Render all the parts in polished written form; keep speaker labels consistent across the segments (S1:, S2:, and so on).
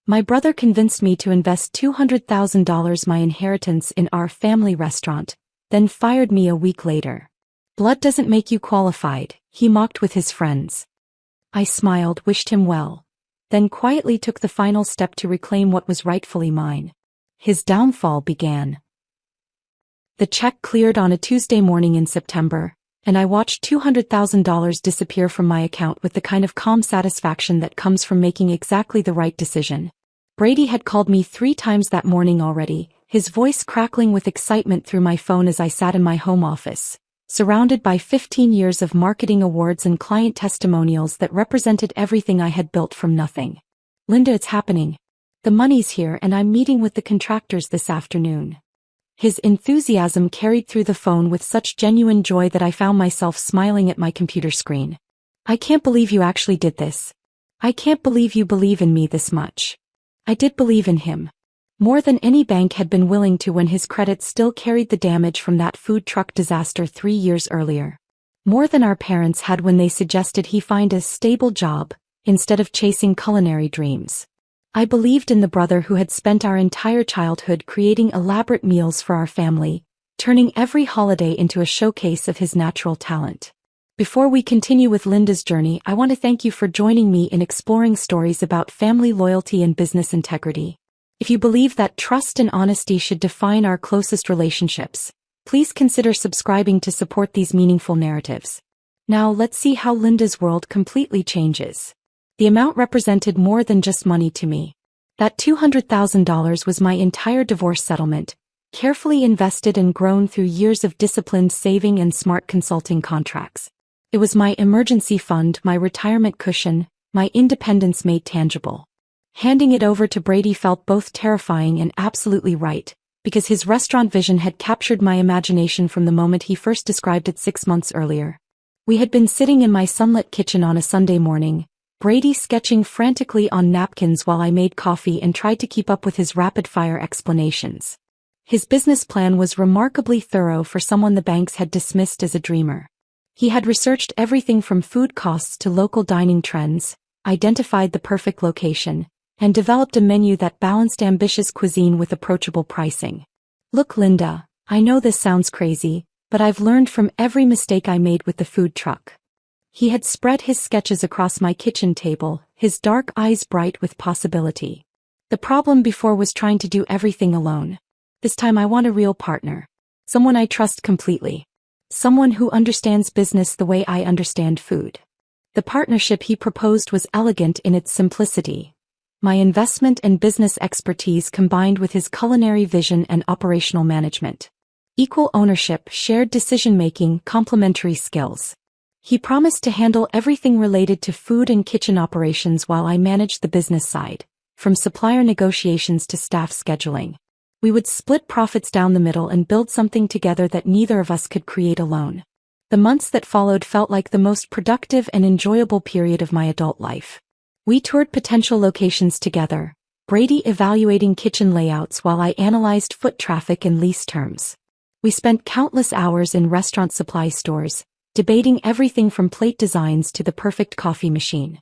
S1: My brother convinced me to invest $200,000 my inheritance in our family restaurant, then fired me a week later. Blood doesn't make you qualified, he mocked with his friends. I smiled, wished him well, then quietly took the final step to reclaim what was rightfully mine. His downfall began. The check cleared on a Tuesday morning in September, and I watched $200,000 disappear from my account with the kind of calm satisfaction that comes from making exactly the right decision. Brady had called me 3 times that morning already, his voice crackling with excitement through my phone as I sat in my home office, surrounded by 15 years of marketing awards and client testimonials that represented everything I had built from nothing. "Linda, it's happening. The money's here and I'm meeting with the contractors this afternoon." His enthusiasm carried through the phone with such genuine joy that I found myself smiling at my computer screen. "I can't believe you actually did this. I can't believe you believe in me this much." I did believe in him. More than any bank had been willing to when his credit still carried the damage from that food truck disaster 3 years earlier. More than our parents had when they suggested he find a stable job, instead of chasing culinary dreams. I believed in the brother who had spent our entire childhood creating elaborate meals for our family, turning every holiday into a showcase of his natural talent. Before we continue with Linda's journey, I want to thank you for joining me in exploring stories about family loyalty and business integrity. If you believe that trust and honesty should define our closest relationships, please consider subscribing to support these meaningful narratives. Now let's see how Linda's world completely changes. The amount represented more than just money to me. That $200,000 was my entire divorce settlement, carefully invested and grown through years of disciplined saving and smart consulting contracts. It was my emergency fund, my retirement cushion, my independence made tangible. Handing it over to Brady felt both terrifying and absolutely right, because his restaurant vision had captured my imagination from the moment he first described it 6 months earlier. We had been sitting in my sunlit kitchen on a Sunday morning, Brady sketching frantically on napkins while I made coffee and tried to keep up with his rapid-fire explanations. His business plan was remarkably thorough for someone the banks had dismissed as a dreamer. He had researched everything from food costs to local dining trends, identified the perfect location, and developed a menu that balanced ambitious cuisine with approachable pricing. "Look, Linda, I know this sounds crazy, but I've learned from every mistake I made with the food truck." He had spread his sketches across my kitchen table, his dark eyes bright with possibility. "The problem before was trying to do everything alone. This time I want a real partner. Someone I trust completely. Someone who understands business the way I understand food." The partnership he proposed was elegant in its simplicity. My investment and business expertise combined with his culinary vision and operational management. Equal ownership, shared decision-making, complementary skills. He promised to handle everything related to food and kitchen operations while I managed the business side, from supplier negotiations to staff scheduling. We would split profits down the middle and build something together that neither of us could create alone. The months that followed felt like the most productive and enjoyable period of my adult life. We toured potential locations together, Brady evaluating kitchen layouts while I analyzed foot traffic and lease terms. We spent countless hours in restaurant supply stores, debating everything from plate designs to the perfect coffee machine.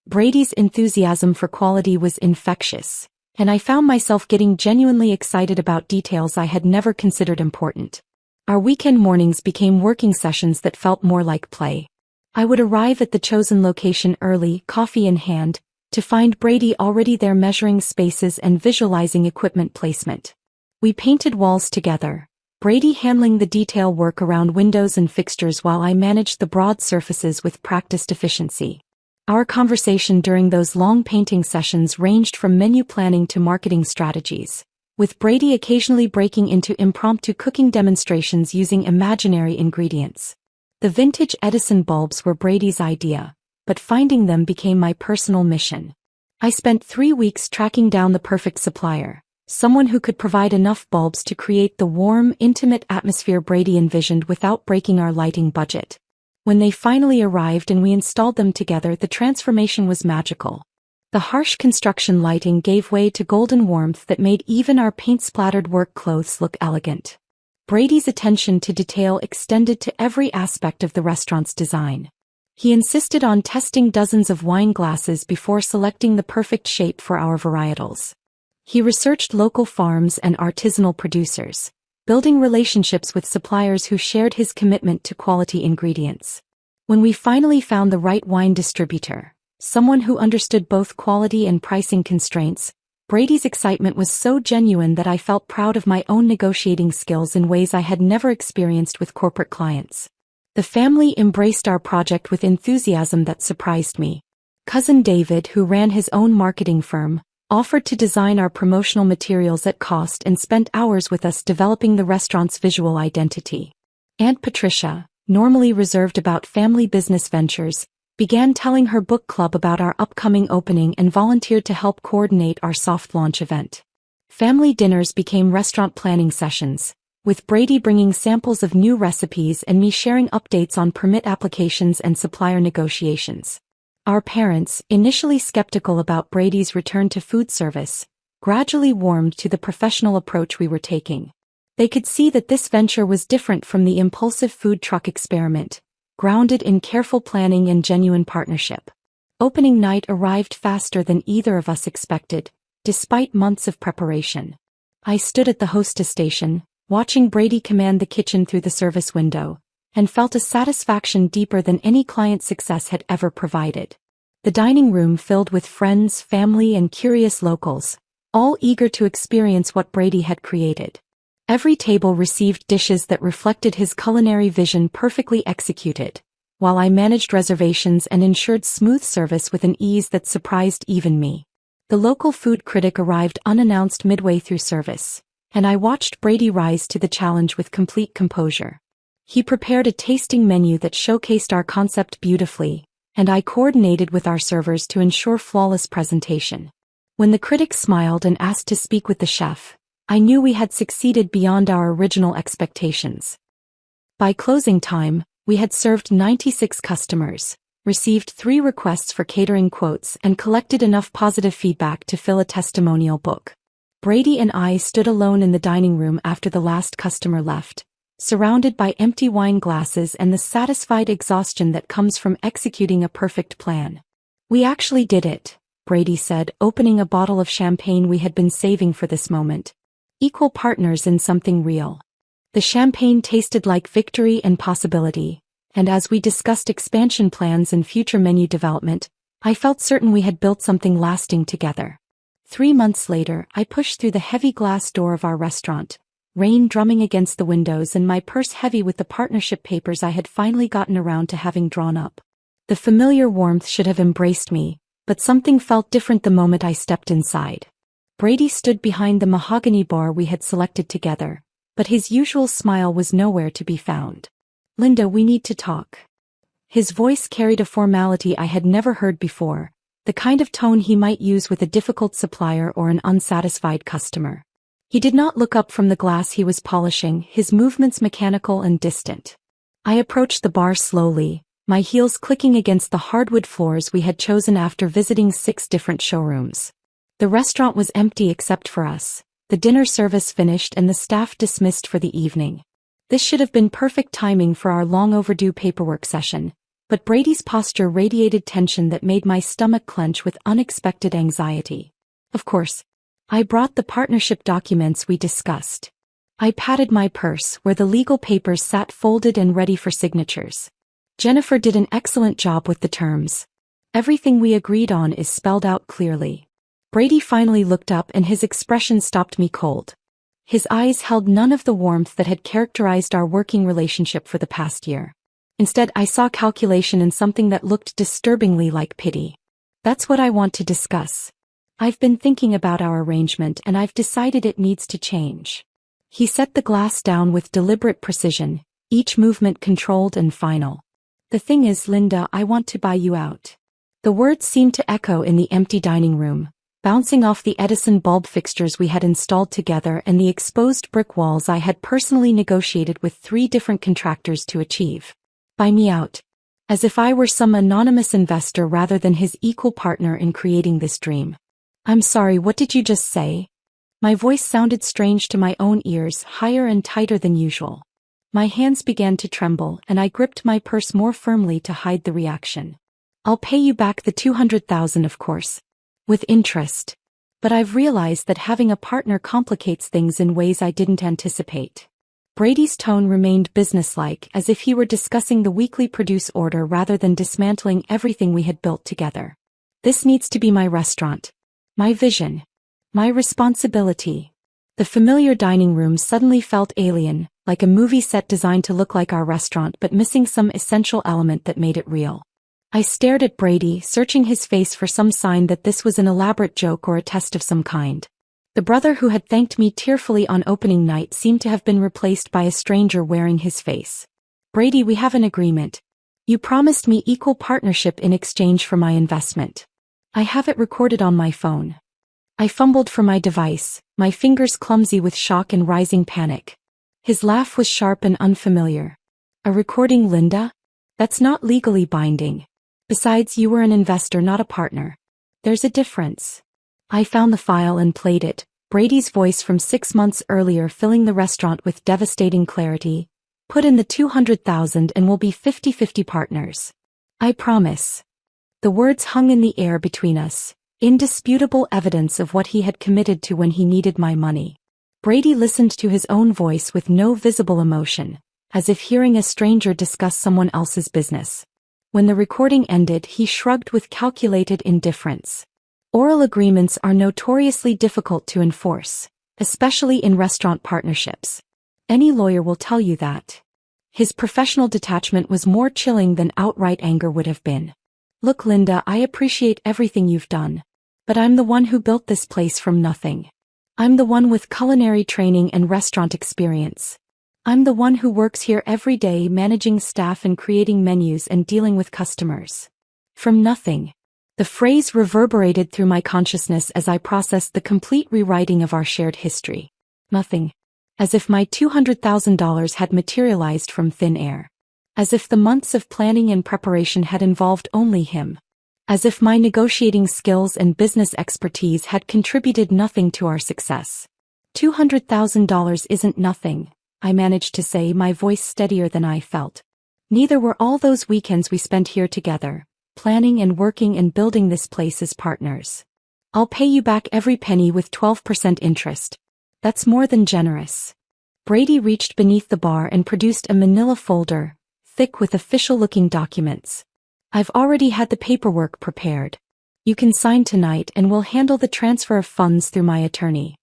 S1: Brady's enthusiasm for quality was infectious, and I found myself getting genuinely excited about details I had never considered important. Our weekend mornings became working sessions that felt more like play. I would arrive at the chosen location early, coffee in hand, to find Brady already there measuring spaces and visualizing equipment placement. We painted walls together, Brady handling the detail work around windows and fixtures while I managed the broad surfaces with practiced efficiency. Our conversation during those long painting sessions ranged from menu planning to marketing strategies, with Brady occasionally breaking into impromptu cooking demonstrations using imaginary ingredients. The vintage Edison bulbs were Brady's idea, but finding them became my personal mission. I spent 3 weeks tracking down the perfect supplier, someone who could provide enough bulbs to create the warm, intimate atmosphere Brady envisioned without breaking our lighting budget. When they finally arrived and we installed them together, the transformation was magical. The harsh construction lighting gave way to golden warmth that made even our paint-splattered work clothes look elegant. Brady's attention to detail extended to every aspect of the restaurant's design. He insisted on testing dozens of wine glasses before selecting the perfect shape for our varietals. He researched local farms and artisanal producers, building relationships with suppliers who shared his commitment to quality ingredients. When we finally found the right wine distributor, someone who understood both quality and pricing constraints, Brady's excitement was so genuine that I felt proud of my own negotiating skills in ways I had never experienced with corporate clients. The family embraced our project with enthusiasm that surprised me. Cousin David, who ran his own marketing firm, offered to design our promotional materials at cost and spent hours with us developing the restaurant's visual identity. Aunt Patricia, normally reserved about family business ventures, began telling her book club about our upcoming opening and volunteered to help coordinate our soft launch event. Family dinners became restaurant planning sessions, with Brady bringing samples of new recipes and me sharing updates on permit applications and supplier negotiations. Our parents, initially skeptical about Brady's return to food service, gradually warmed to the professional approach we were taking. They could see that this venture was different from the impulsive food truck experiment, grounded in careful planning and genuine partnership. Opening night arrived faster than either of us expected, despite months of preparation. I stood at the hostess station, watching Brady command the kitchen through the service window, and felt a satisfaction deeper than any client success had ever provided. The dining room filled with friends, family, and curious locals, all eager to experience what Brady had created. Every table received dishes that reflected his culinary vision perfectly executed, while I managed reservations and ensured smooth service with an ease that surprised even me. The local food critic arrived unannounced midway through service, and I watched Brady rise to the challenge with complete composure. He prepared a tasting menu that showcased our concept beautifully, and I coordinated with our servers to ensure flawless presentation. When the critic smiled and asked to speak with the chef, I knew we had succeeded beyond our original expectations. By closing time, we had served 96 customers, received 3 requests for catering quotes, and collected enough positive feedback to fill a testimonial book. Brady and I stood alone in the dining room after the last customer left, surrounded by empty wine glasses and the satisfied exhaustion that comes from executing a perfect plan. "We actually did it," Brady said, opening a bottle of champagne we had been saving for this moment. "Equal partners in something real." The champagne tasted like victory and possibility, and as we discussed expansion plans and future menu development, I felt certain we had built something lasting together. 3 months later, I pushed through the heavy glass door of our restaurant, rain drumming against the windows and my purse heavy with the partnership papers I had finally gotten around to having drawn up. The familiar warmth should have embraced me, but something felt different the moment I stepped inside. Brady stood behind the mahogany bar we had selected together, but his usual smile was nowhere to be found. "Linda, we need to talk." His voice carried a formality I had never heard before, the kind of tone he might use with a difficult supplier or an unsatisfied customer. He did not look up from the glass he was polishing, his movements mechanical and distant. I approached the bar slowly, my heels clicking against the hardwood floors we had chosen after visiting 6 different showrooms. The restaurant was empty except for us, the dinner service finished and the staff dismissed for the evening. This should have been perfect timing for our long-overdue paperwork session, but Brady's posture radiated tension that made my stomach clench with unexpected anxiety. Of course, I brought the partnership documents we discussed. I patted my purse where the legal papers sat folded and ready for signatures. "Jennifer did an excellent job with the terms. Everything we agreed on is spelled out clearly." Brady finally looked up and his expression stopped me cold. His eyes held none of the warmth that had characterized our working relationship for the past year. Instead, I saw calculation in something that looked disturbingly like pity. "That's what I want to discuss. I've been thinking about our arrangement and I've decided it needs to change." He set the glass down with deliberate precision, each movement controlled and final. "The thing is, Linda, I want to buy you out." The words seemed to echo in the empty dining room, bouncing off the Edison bulb fixtures we had installed together and the exposed brick walls I had personally negotiated with 3 different contractors to achieve. "Buy me out." As if I were some anonymous investor rather than his equal partner in creating this dream. "I'm sorry, what did you just say?" My voice sounded strange to my own ears, higher and tighter than usual. My hands began to tremble and I gripped my purse more firmly to hide the reaction. I'll pay you back the $200,000, of course. With interest. But I've realized that having a partner complicates things in ways I didn't anticipate. Brady's tone remained businesslike, as if he were discussing the weekly produce order rather than dismantling everything we had built together. This needs to be my restaurant. My vision. My responsibility. The familiar dining room suddenly felt alien, like a movie set designed to look like our restaurant but missing some essential element that made it real. I stared at Brady, searching his face for some sign that this was an elaborate joke or a test of some kind. The brother who had thanked me tearfully on opening night seemed to have been replaced by a stranger wearing his face. Brady, we have an agreement. You promised me equal partnership in exchange for my investment. I have it recorded on my phone. I fumbled for my device, my fingers clumsy with shock and rising panic. His laugh was sharp and unfamiliar. A recording, Linda? That's not legally binding. Besides, you were an investor, not a partner. There's a difference. I found the file and played it, Brady's voice from 6 months earlier filling the restaurant with devastating clarity. Put in the $200,000 and we'll be 50-50 partners. I promise. The words hung in the air between us, indisputable evidence of what he had committed to when he needed my money. Brady listened to his own voice with no visible emotion, as if hearing a stranger discuss someone else's business. When the recording ended, he shrugged with calculated indifference. Oral agreements are notoriously difficult to enforce, especially in restaurant partnerships. Any lawyer will tell you that. His professional detachment was more chilling than outright anger would have been. Look, Linda, I appreciate everything you've done. But I'm the one who built this place from nothing. I'm the one with culinary training and restaurant experience. I'm the one who works here every day managing staff and creating menus and dealing with customers. From nothing. The phrase reverberated through my consciousness as I processed the complete rewriting of our shared history. Nothing. As if my $200,000 had materialized from thin air. As if the months of planning and preparation had involved only him. As if my negotiating skills and business expertise had contributed nothing to our success. $200,000 isn't nothing, I managed to say, my voice steadier than I felt. Neither were all those weekends we spent here together, planning and working and building this place as partners. I'll pay you back every penny with 12% interest. That's more than generous. Brady reached beneath the bar and produced a manila folder, thick with official-looking documents. I've already had the paperwork prepared. You can sign tonight and we'll handle the transfer of funds through my attorney.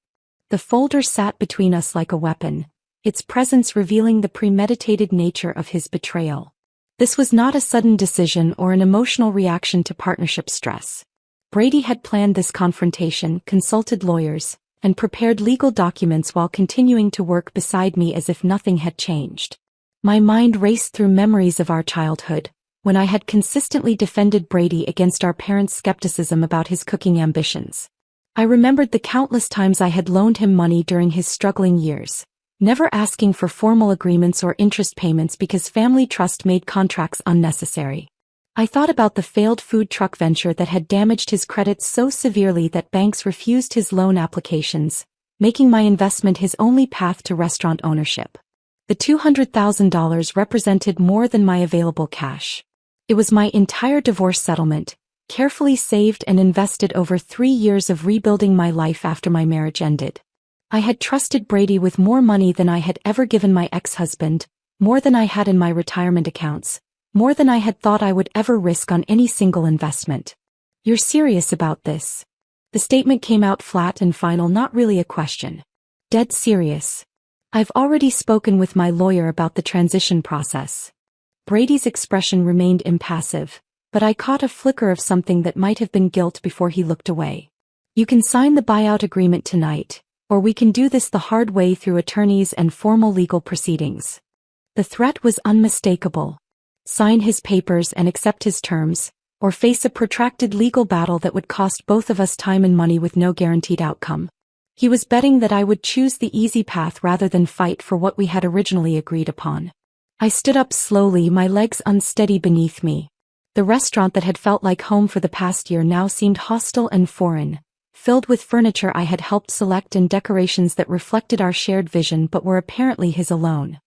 S1: The folder sat between us like a weapon, its presence revealing the premeditated nature of his betrayal. This was not a sudden decision or an emotional reaction to partnership stress. Brady had planned this confrontation, consulted lawyers, and prepared legal documents while continuing to work beside me as if nothing had changed. My mind raced through memories of our childhood, when I had consistently defended Brady against our parents' skepticism about his cooking ambitions. I remembered the countless times I had loaned him money during his struggling years, never asking for formal agreements or interest payments because family trust made contracts unnecessary. I thought about the failed food truck venture that had damaged his credit so severely that banks refused his loan applications, making my investment his only path to restaurant ownership. The $200,000 represented more than my available cash. It was my entire divorce settlement, carefully saved and invested over 3 years of rebuilding my life after my marriage ended. I had trusted Brady with more money than I had ever given my ex-husband, more than I had in my retirement accounts, more than I had thought I would ever risk on any single investment. You're serious about this? The statement came out flat and final, not really a question. Dead serious. I've already spoken with my lawyer about the transition process. Brady's expression remained impassive, but I caught a flicker of something that might have been guilt before he looked away. You can sign the buyout agreement tonight, or we can do this the hard way through attorneys and formal legal proceedings. The threat was unmistakable. Sign his papers and accept his terms, or face a protracted legal battle that would cost both of us time and money with no guaranteed outcome. He was betting that I would choose the easy path rather than fight for what we had originally agreed upon. I stood up slowly, my legs unsteady beneath me. The restaurant that had felt like home for the past year now seemed hostile and foreign, filled with furniture I had helped select and decorations that reflected our shared vision but were apparently his alone.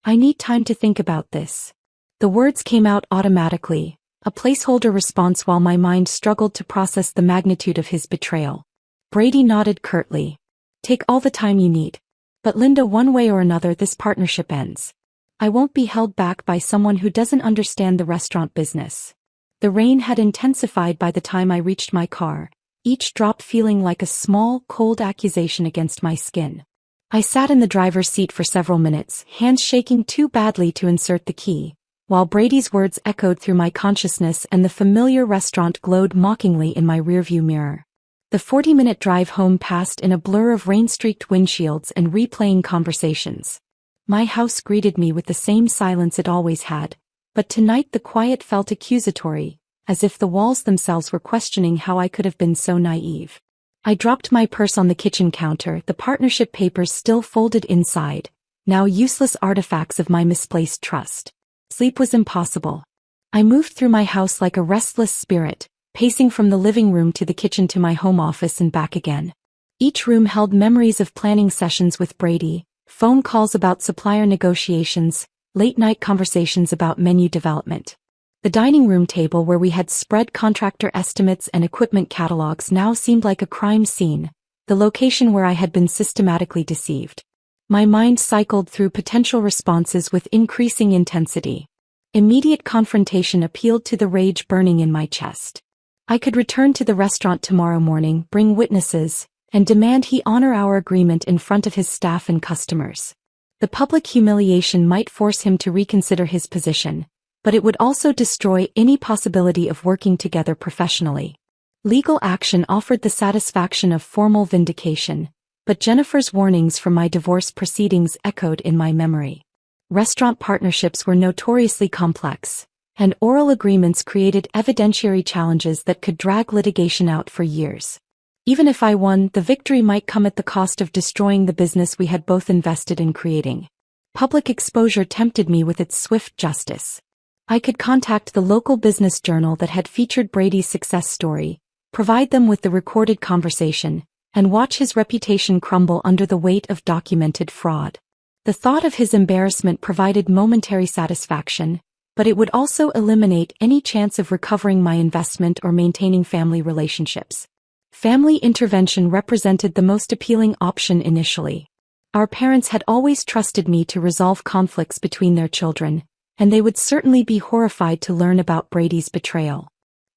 S1: I need time to think about this. The words came out automatically, a placeholder response while my mind struggled to process the magnitude of his betrayal. Brady nodded curtly. Take all the time you need. But Linda, one way or another this partnership ends. I won't be held back by someone who doesn't understand the restaurant business. The rain had intensified by the time I reached my car, each drop feeling like a small, cold accusation against my skin. I sat in the driver's seat for several minutes, hands shaking too badly to insert the key, while Brady's words echoed through my consciousness and the familiar restaurant glowed mockingly in my rearview mirror. The 40-minute drive home passed in a blur of rain-streaked windshields and replaying conversations. My house greeted me with the same silence it always had, but tonight the quiet felt accusatory, as if the walls themselves were questioning how I could have been so naive. I dropped my purse on the kitchen counter, the partnership papers still folded inside, now useless artifacts of my misplaced trust. Sleep was impossible. I moved through my house like a restless spirit, pacing from the living room to the kitchen to my home office and back again. Each room held memories of planning sessions with Brady, phone calls about supplier negotiations, late-night conversations about menu development. The dining room table where we had spread contractor estimates and equipment catalogs now seemed like a crime scene, the location where I had been systematically deceived. My mind cycled through potential responses with increasing intensity. Immediate confrontation appealed to the rage burning in my chest. I could return to the restaurant tomorrow morning, bring witnesses, and demand he honor our agreement in front of his staff and customers. The public humiliation might force him to reconsider his position, but it would also destroy any possibility of working together professionally. Legal action offered the satisfaction of formal vindication, but Jennifer's warnings from my divorce proceedings echoed in my memory. Restaurant partnerships were notoriously complex, and oral agreements created evidentiary challenges that could drag litigation out for years. Even if I won, the victory might come at the cost of destroying the business we had both invested in creating. Public exposure tempted me with its swift justice. I could contact the local business journal that had featured Brady's success story, provide them with the recorded conversation, and watch his reputation crumble under the weight of documented fraud. The thought of his embarrassment provided momentary satisfaction, but it would also eliminate any chance of recovering my investment or maintaining family relationships. Family intervention represented the most appealing option initially. Our parents had always trusted me to resolve conflicts between their children, and they would certainly be horrified to learn about Brady's betrayal.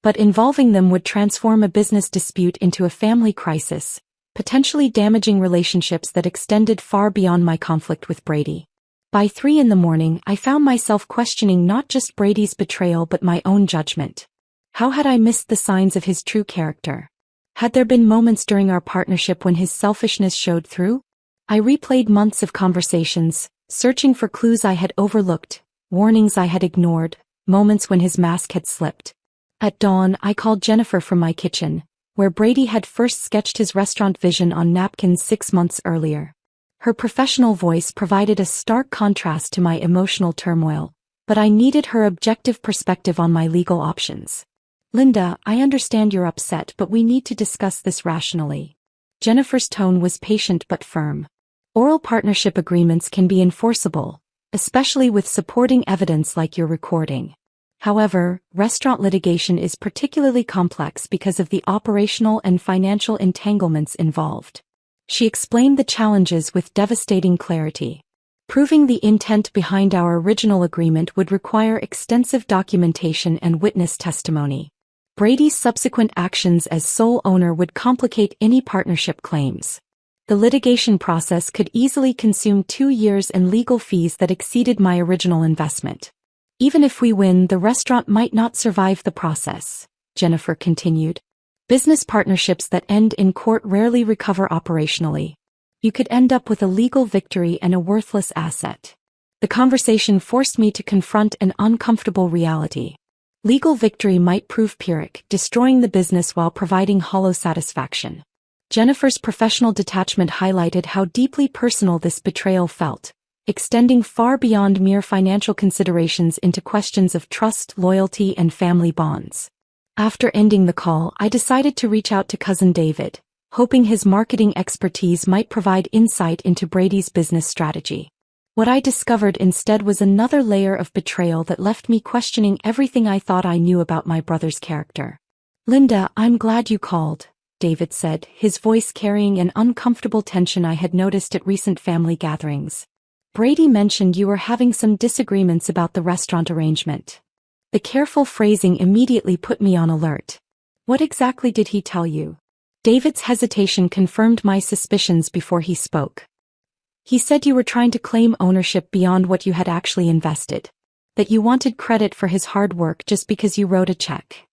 S1: But involving them would transform a business dispute into a family crisis, potentially damaging relationships that extended far beyond my conflict with Brady. By 3 a.m, I found myself questioning not just Brady's betrayal but my own judgment. How had I missed the signs of his true character? Had there been moments during our partnership when his selfishness showed through? I replayed months of conversations, searching for clues I had overlooked, warnings I had ignored, moments when his mask had slipped. At dawn, I called Jennifer from my kitchen, where Brady had first sketched his restaurant vision on napkins 6 months earlier. Her professional voice provided a stark contrast to my emotional turmoil, but I needed her objective perspective on my legal options. Linda, I understand you're upset, but we need to discuss this rationally. Jennifer's tone was patient but firm. Oral partnership agreements can be enforceable, especially with supporting evidence like your recording. However, restaurant litigation is particularly complex because of the operational and financial entanglements involved. She explained the challenges with devastating clarity. Proving the intent behind our original agreement would require extensive documentation and witness testimony. Brady's subsequent actions as sole owner would complicate any partnership claims. The litigation process could easily consume 2 years and legal fees that exceeded my original investment. Even if we win, the restaurant might not survive the process, Jennifer continued. Business partnerships that end in court rarely recover operationally. You could end up with a legal victory and a worthless asset. The conversation forced me to confront an uncomfortable reality. Legal victory might prove Pyrrhic, destroying the business while providing hollow satisfaction. Jennifer's professional detachment highlighted how deeply personal this betrayal felt, extending far beyond mere financial considerations into questions of trust, loyalty, and family bonds. After ending the call, I decided to reach out to cousin David, hoping his marketing expertise might provide insight into Brady's business strategy. What I discovered instead was another layer of betrayal that left me questioning everything I thought I knew about my brother's character. "Linda, I'm glad you called," David said, his voice carrying an uncomfortable tension I had noticed at recent family gatherings. "Brady mentioned you were having some disagreements about the restaurant arrangement." The careful phrasing immediately put me on alert. "What exactly did he tell you?" David's hesitation confirmed my suspicions before he spoke. "He said you were trying to claim ownership beyond what you had actually invested. That you wanted credit for his hard work just because you wrote a check."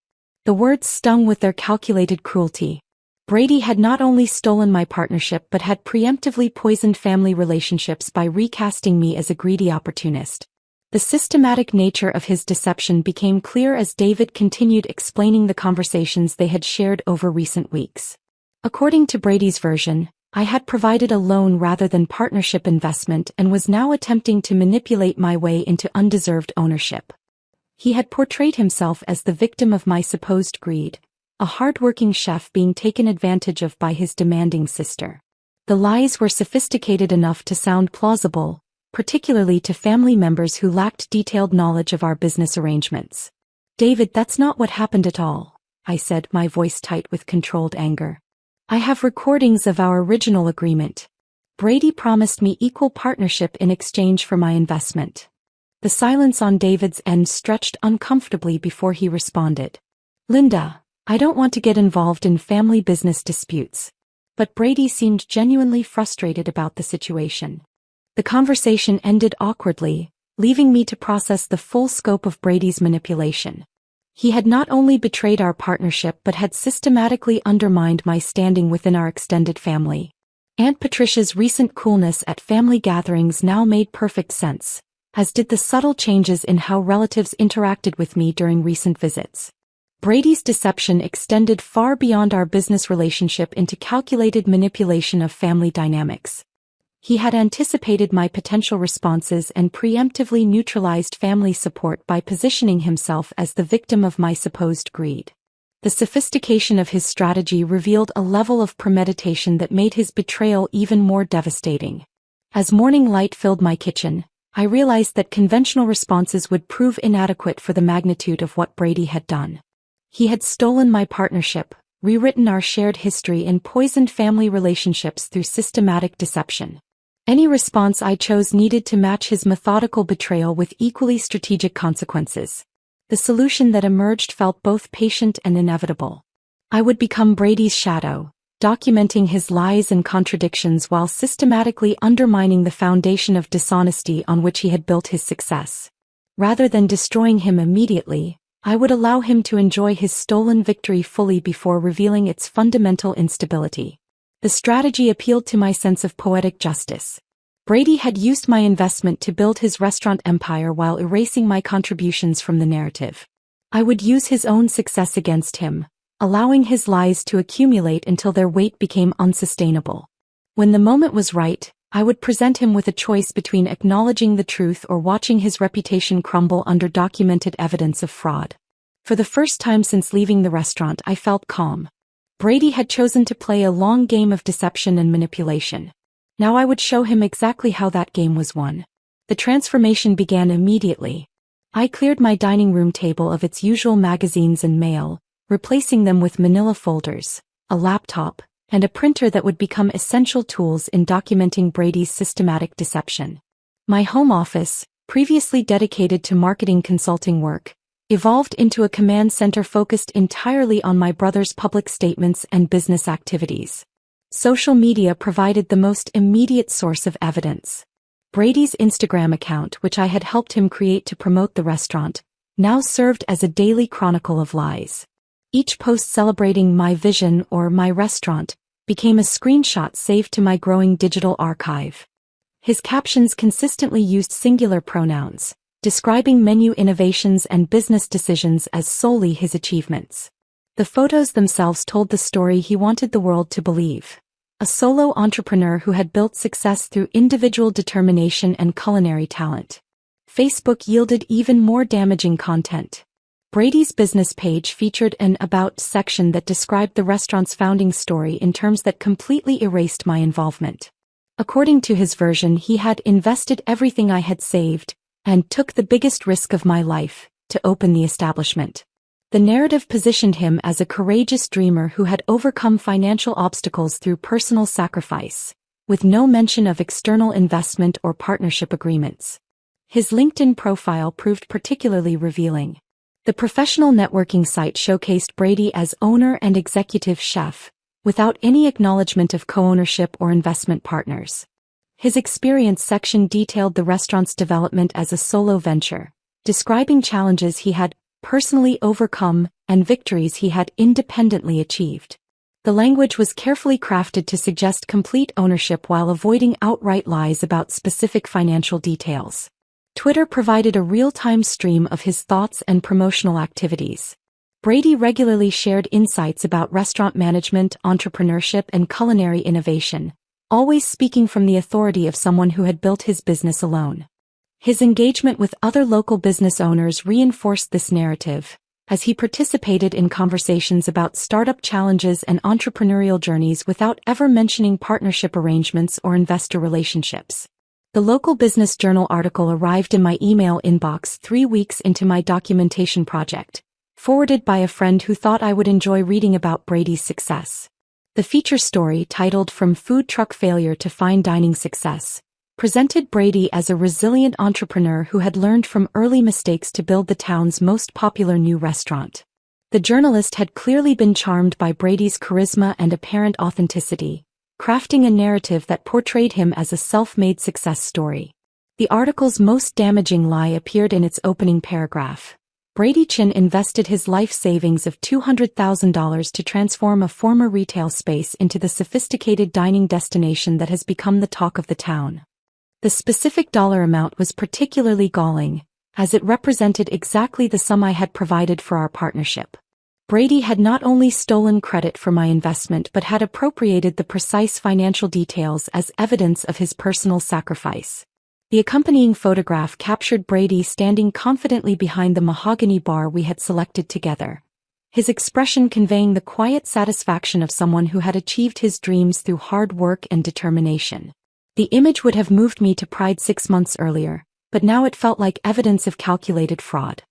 S1: The words stung with their calculated cruelty. Brady had not only stolen my partnership but had preemptively poisoned family relationships by recasting me as a greedy opportunist. The systematic nature of his deception became clear as David continued explaining the conversations they had shared over recent weeks. According to Brady's version, I had provided a loan rather than partnership investment and was now attempting to manipulate my way into undeserved ownership. He had portrayed himself as the victim of my supposed greed, a hard-working chef being taken advantage of by his demanding sister. The lies were sophisticated enough to sound plausible, particularly to family members who lacked detailed knowledge of our business arrangements. "David, that's not what happened at all," I said, my voice tight with controlled anger. "I have recordings of our original agreement. Brady promised me equal partnership in exchange for my investment." The silence on David's end stretched uncomfortably before he responded. "Linda, I don't want to get involved in family business disputes." But Brady seemed genuinely frustrated about the situation. The conversation ended awkwardly, leaving me to process the full scope of Brady's manipulation. He had not only betrayed our partnership but had systematically undermined my standing within our extended family. Aunt Patricia's recent coolness at family gatherings now made perfect sense, as did the subtle changes in how relatives interacted with me during recent visits. Brady's deception extended far beyond our business relationship into calculated manipulation of family dynamics. He had anticipated my potential responses and preemptively neutralized family support by positioning himself as the victim of my supposed greed. The sophistication of his strategy revealed a level of premeditation that made his betrayal even more devastating. As morning light filled my kitchen, I realized that conventional responses would prove inadequate for the magnitude of what Brady had done. He had stolen my partnership, rewritten our shared history, and poisoned family relationships through systematic deception. Any response I chose needed to match his methodical betrayal with equally strategic consequences. The solution that emerged felt both patient and inevitable. I would become Brady's shadow, documenting his lies and contradictions while systematically undermining the foundation of dishonesty on which he had built his success. Rather than destroying him immediately, I would allow him to enjoy his stolen victory fully before revealing its fundamental instability. The strategy appealed to my sense of poetic justice. Brady had used my investment to build his restaurant empire while erasing my contributions from the narrative. I would use his own success against him, allowing his lies to accumulate until their weight became unsustainable. When the moment was right, I would present him with a choice between acknowledging the truth or watching his reputation crumble under documented evidence of fraud. For the first time since leaving the restaurant, I felt calm. Brady had chosen to play a long game of deception and manipulation. Now I would show him exactly how that game was won. The transformation began immediately. I cleared my dining room table of its usual magazines and mail, replacing them with manila folders, a laptop, and a printer that would become essential tools in documenting Brady's systematic deception. My home office, previously dedicated to marketing consulting work, evolved into a command center focused entirely on my brother's public statements and business activities. Social media provided the most immediate source of evidence. Brady's Instagram account, which I had helped him create to promote the restaurant, now served as a daily chronicle of lies. Each post celebrating my vision or my restaurant became a screenshot saved to my growing digital archive. His captions consistently used singular pronouns, describing menu innovations and business decisions as solely his achievements. The photos themselves told the story he wanted the world to believe. A solo entrepreneur who had built success through individual determination and culinary talent. Facebook yielded even more damaging content. Brady's business page featured an About section that described the restaurant's founding story in terms that completely erased my involvement. According to his version, he had invested everything I had saved and took the biggest risk of my life to open the establishment. The narrative positioned him as a courageous dreamer who had overcome financial obstacles through personal sacrifice, with no mention of external investment or partnership agreements. His LinkedIn profile proved particularly revealing. The professional networking site showcased Brady as owner and executive chef, without any acknowledgement of co-ownership or investment partners. His experience section detailed the restaurant's development as a solo venture, describing challenges he had personally overcome and victories he had independently achieved. The language was carefully crafted to suggest complete ownership while avoiding outright lies about specific financial details. Twitter provided a real-time stream of his thoughts and promotional activities. Brady regularly shared insights about restaurant management, entrepreneurship, and culinary innovation, always speaking from the authority of someone who had built his business alone. His engagement with other local business owners reinforced this narrative, as he participated in conversations about startup challenges and entrepreneurial journeys without ever mentioning partnership arrangements or investor relationships. The local business journal article arrived in my email inbox 3 weeks into my documentation project, forwarded by a friend who thought I would enjoy reading about Brady's success. The feature story, titled From Food Truck Failure to Fine Dining Success, presented Brady as a resilient entrepreneur who had learned from early mistakes to build the town's most popular new restaurant. The journalist had clearly been charmed by Brady's charisma and apparent authenticity, crafting a narrative that portrayed him as a self-made success story. The article's most damaging lie appeared in its opening paragraph. Brady Chin invested his life savings of $200,000 to transform a former retail space into the sophisticated dining destination that has become the talk of the town. The specific dollar amount was particularly galling, as it represented exactly the sum I had provided for our partnership. Brady had not only stolen credit for my investment but had appropriated the precise financial details as evidence of his personal sacrifice. The accompanying photograph captured Brady standing confidently behind the mahogany bar we had selected together, his expression conveying the quiet satisfaction of someone who had achieved his dreams through hard work and determination. The image would have moved me to pride 6 months earlier, but now it felt like evidence of calculated fraud.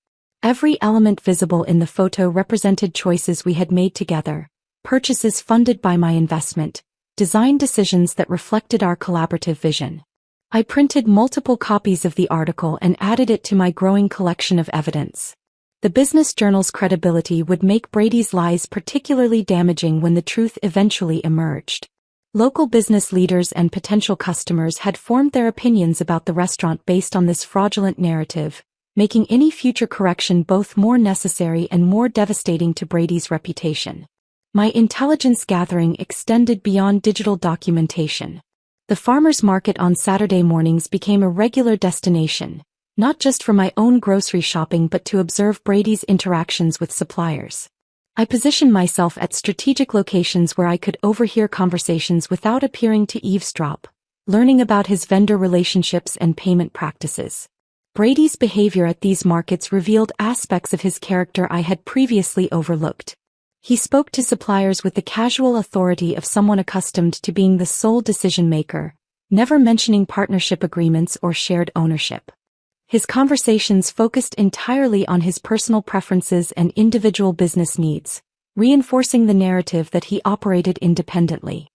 S1: Every element visible in the photo represented choices we had made together, purchases funded by my investment, design decisions that reflected our collaborative vision. I printed multiple copies of the article and added it to my growing collection of evidence. The business journal's credibility would make Brady's lies particularly damaging when the truth eventually emerged. Local business leaders and potential customers had formed their opinions about the restaurant based on this fraudulent narrative, making any future correction both more necessary and more devastating to Brady's reputation. My intelligence gathering extended beyond digital documentation. The farmers' market on Saturday mornings became a regular destination, not just for my own grocery shopping but to observe Brady's interactions with suppliers. I positioned myself at strategic locations where I could overhear conversations without appearing to eavesdrop, learning about his vendor relationships and payment practices. Brady's behavior at these markets revealed aspects of his character I had previously overlooked. He spoke to suppliers with the casual authority of someone accustomed to being the sole decision-maker, never mentioning partnership agreements or shared ownership. His conversations focused entirely on his personal preferences and individual business needs, reinforcing the narrative that he operated independently.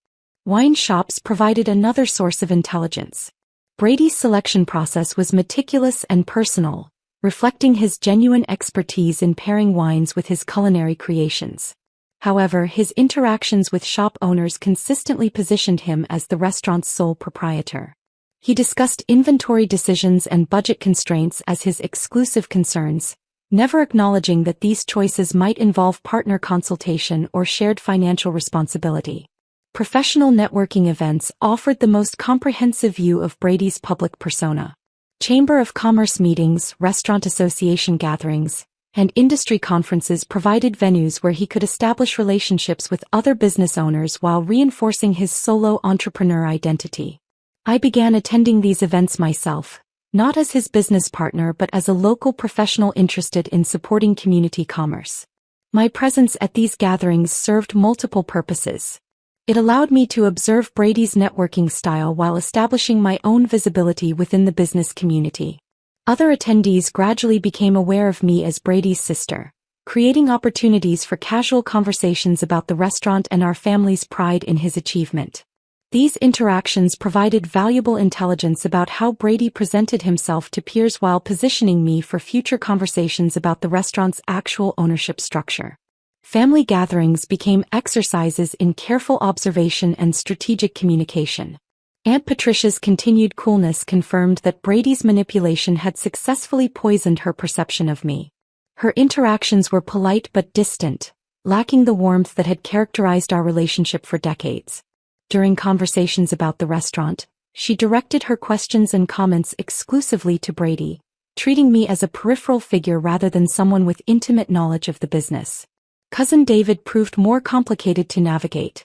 S1: Wine shops provided another source of intelligence. Brady's selection process was meticulous and personal, reflecting his genuine expertise in pairing wines with his culinary creations. However, his interactions with shop owners consistently positioned him as the restaurant's sole proprietor. He discussed inventory decisions and budget constraints as his exclusive concerns, never acknowledging that these choices might involve partner consultation or shared financial responsibility. Professional networking events offered the most comprehensive view of Brady's public persona. Chamber of Commerce meetings, restaurant association gatherings, and industry conferences provided venues where he could establish relationships with other business owners while reinforcing his solo entrepreneur identity. I began attending these events myself, not as his business partner but as a local professional interested in supporting community commerce. My presence at these gatherings served multiple purposes. It allowed me to observe Brady's networking style while establishing my own visibility within the business community. Other attendees gradually became aware of me as Brady's sister, creating opportunities for casual conversations about the restaurant and our family's pride in his achievement. These interactions provided valuable intelligence about how Brady presented himself to peers while positioning me for future conversations about the restaurant's actual ownership structure. Family gatherings became exercises in careful observation and strategic communication. Aunt Patricia's continued coolness confirmed that Brady's manipulation had successfully poisoned her perception of me. Her interactions were polite but distant, lacking the warmth that had characterized our relationship for decades. During conversations about the restaurant, she directed her questions and comments exclusively to Brady, treating me as a peripheral figure rather than someone with intimate knowledge of the business. Cousin David proved more complicated to navigate.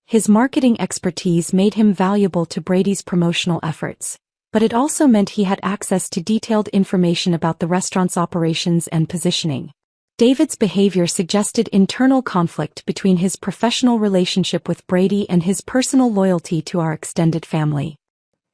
S1: His marketing expertise made him valuable to Brady's promotional efforts, but it also meant he had access to detailed information about the restaurant's operations and positioning. David's behavior suggested internal conflict between his professional relationship with Brady and his personal loyalty to our extended family.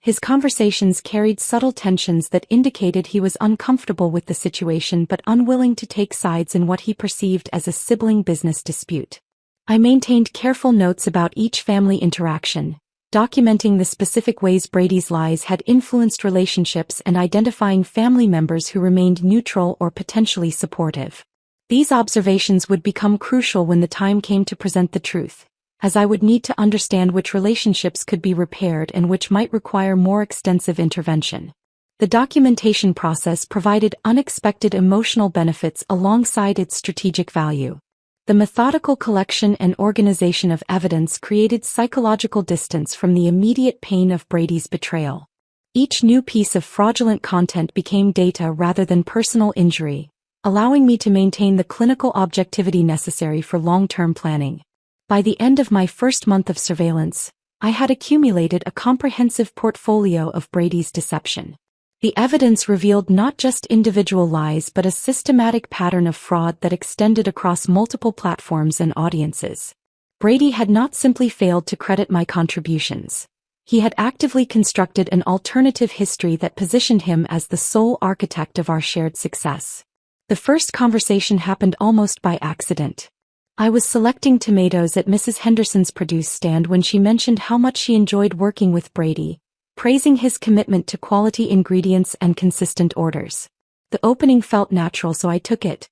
S1: His conversations carried subtle tensions that indicated he was uncomfortable with the situation but unwilling to take sides in what he perceived as a sibling business dispute. I maintained careful notes about each family interaction, documenting the specific ways Brady's lies had influenced relationships and identifying family members who remained neutral or potentially supportive. These observations would become crucial when the time came to present the truth, as I would need to understand which relationships could be repaired and which might require more extensive intervention. The documentation process provided unexpected emotional benefits alongside its strategic value. The methodical collection and organization of evidence created psychological distance from the immediate pain of Brady's betrayal. Each new piece of fraudulent content became data rather than personal injury, allowing me to maintain the clinical objectivity necessary for long-term planning. By the end of my first month of surveillance, I had accumulated a comprehensive portfolio of Brady's deception. The evidence revealed not just individual lies but a systematic pattern of fraud that extended across multiple platforms and audiences. Brady had not simply failed to credit my contributions. He had actively constructed an alternative history that positioned him as the sole architect of our shared success. The first conversation happened almost by accident. I was selecting tomatoes at Mrs. Henderson's produce stand when she mentioned how much she enjoyed working with Brady, praising his commitment to quality ingredients and consistent orders. The opening felt natural, so I took it.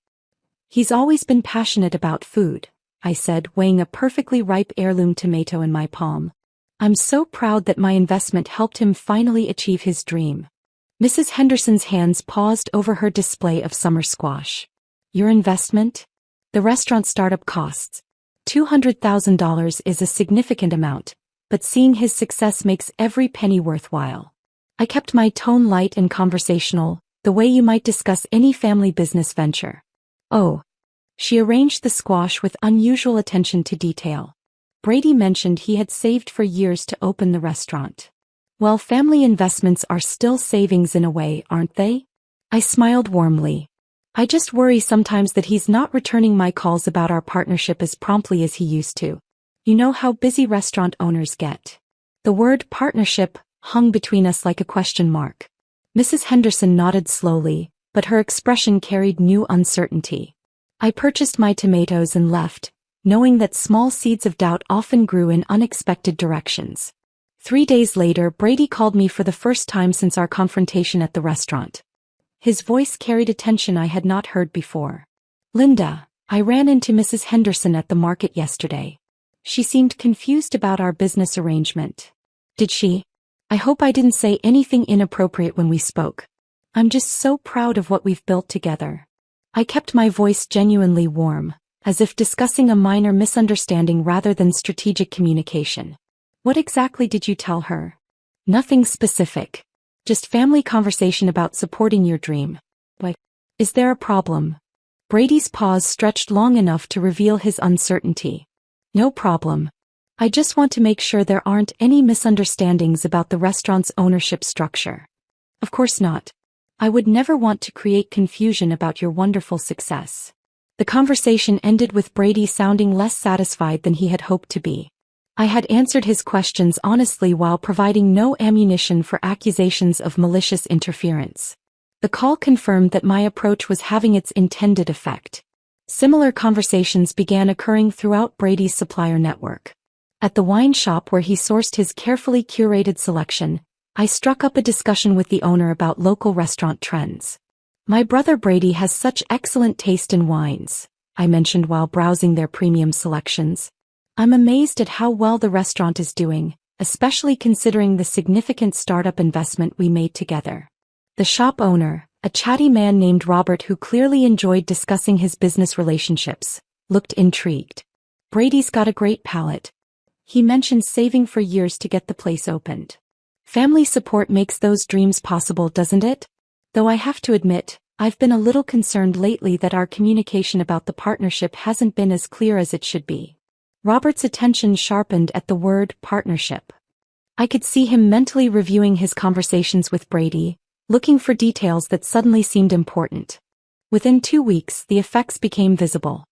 S1: "He's always been passionate about food," I said, weighing a perfectly ripe heirloom tomato in my palm. "I'm so proud that my investment helped him finally achieve his dream." Mrs. Henderson's hands paused over her display of summer squash. "Your investment?" "The restaurant startup costs. $200,000 is a significant amount, but seeing his success makes every penny worthwhile." I kept my tone light and conversational, the way you might discuss any family business venture. "Oh." She arranged the squash with unusual attention to detail. "Brady mentioned he had saved for years to open the restaurant. Well, family investments are still savings in a way, aren't they?" I smiled warmly. "I just worry sometimes that he's not returning my calls about our partnership as promptly as he used to. You know how busy restaurant owners get." The word partnership hung between us like a question mark. Mrs. Henderson nodded slowly, but her expression carried new uncertainty. I purchased my tomatoes and left, knowing that small seeds of doubt often grew in unexpected directions. 3 days later, Brady called me for the first time since our confrontation at the restaurant. His voice carried a tension I had not heard before. "Linda, I ran into Mrs. Henderson at the market yesterday. She seemed confused about our business arrangement." "Did she? I hope I didn't say anything inappropriate when we spoke. I'm just so proud of what we've built together." I kept my voice genuinely warm, as if discussing a minor misunderstanding rather than strategic communication. "What exactly did you tell her?" "Nothing specific. Just family conversation about supporting your dream." "But is there a problem?" Brady's pause stretched long enough to reveal his uncertainty. "No problem. I just want to make sure there aren't any misunderstandings about the restaurant's ownership structure." "Of course not. I would never want to create confusion about your wonderful success." The conversation ended with Brady sounding less satisfied than he had hoped to be. I had answered his questions honestly while providing no ammunition for accusations of malicious interference. The call confirmed that my approach was having its intended effect. Similar conversations began occurring throughout Brady's supplier network. At the wine shop where he sourced his carefully curated selection, I struck up a discussion with the owner about local restaurant trends. "My brother Brady has such excellent taste in wines," I mentioned while browsing their premium selections. "I'm amazed at how well the restaurant is doing, especially considering the significant startup investment we made together." The shop owner, a chatty man named Robert who clearly enjoyed discussing his business relationships, looked intrigued. "Brady's got a great palate. He mentioned saving for years to get the place opened. Family support makes those dreams possible, doesn't it? Though I have to admit, I've been a little concerned lately that our communication about the partnership hasn't been as clear as it should be." Robert's attention sharpened at the word partnership. I could see him mentally reviewing his conversations with Brady, looking for details that suddenly seemed important. Within 2 weeks, the effects became visible.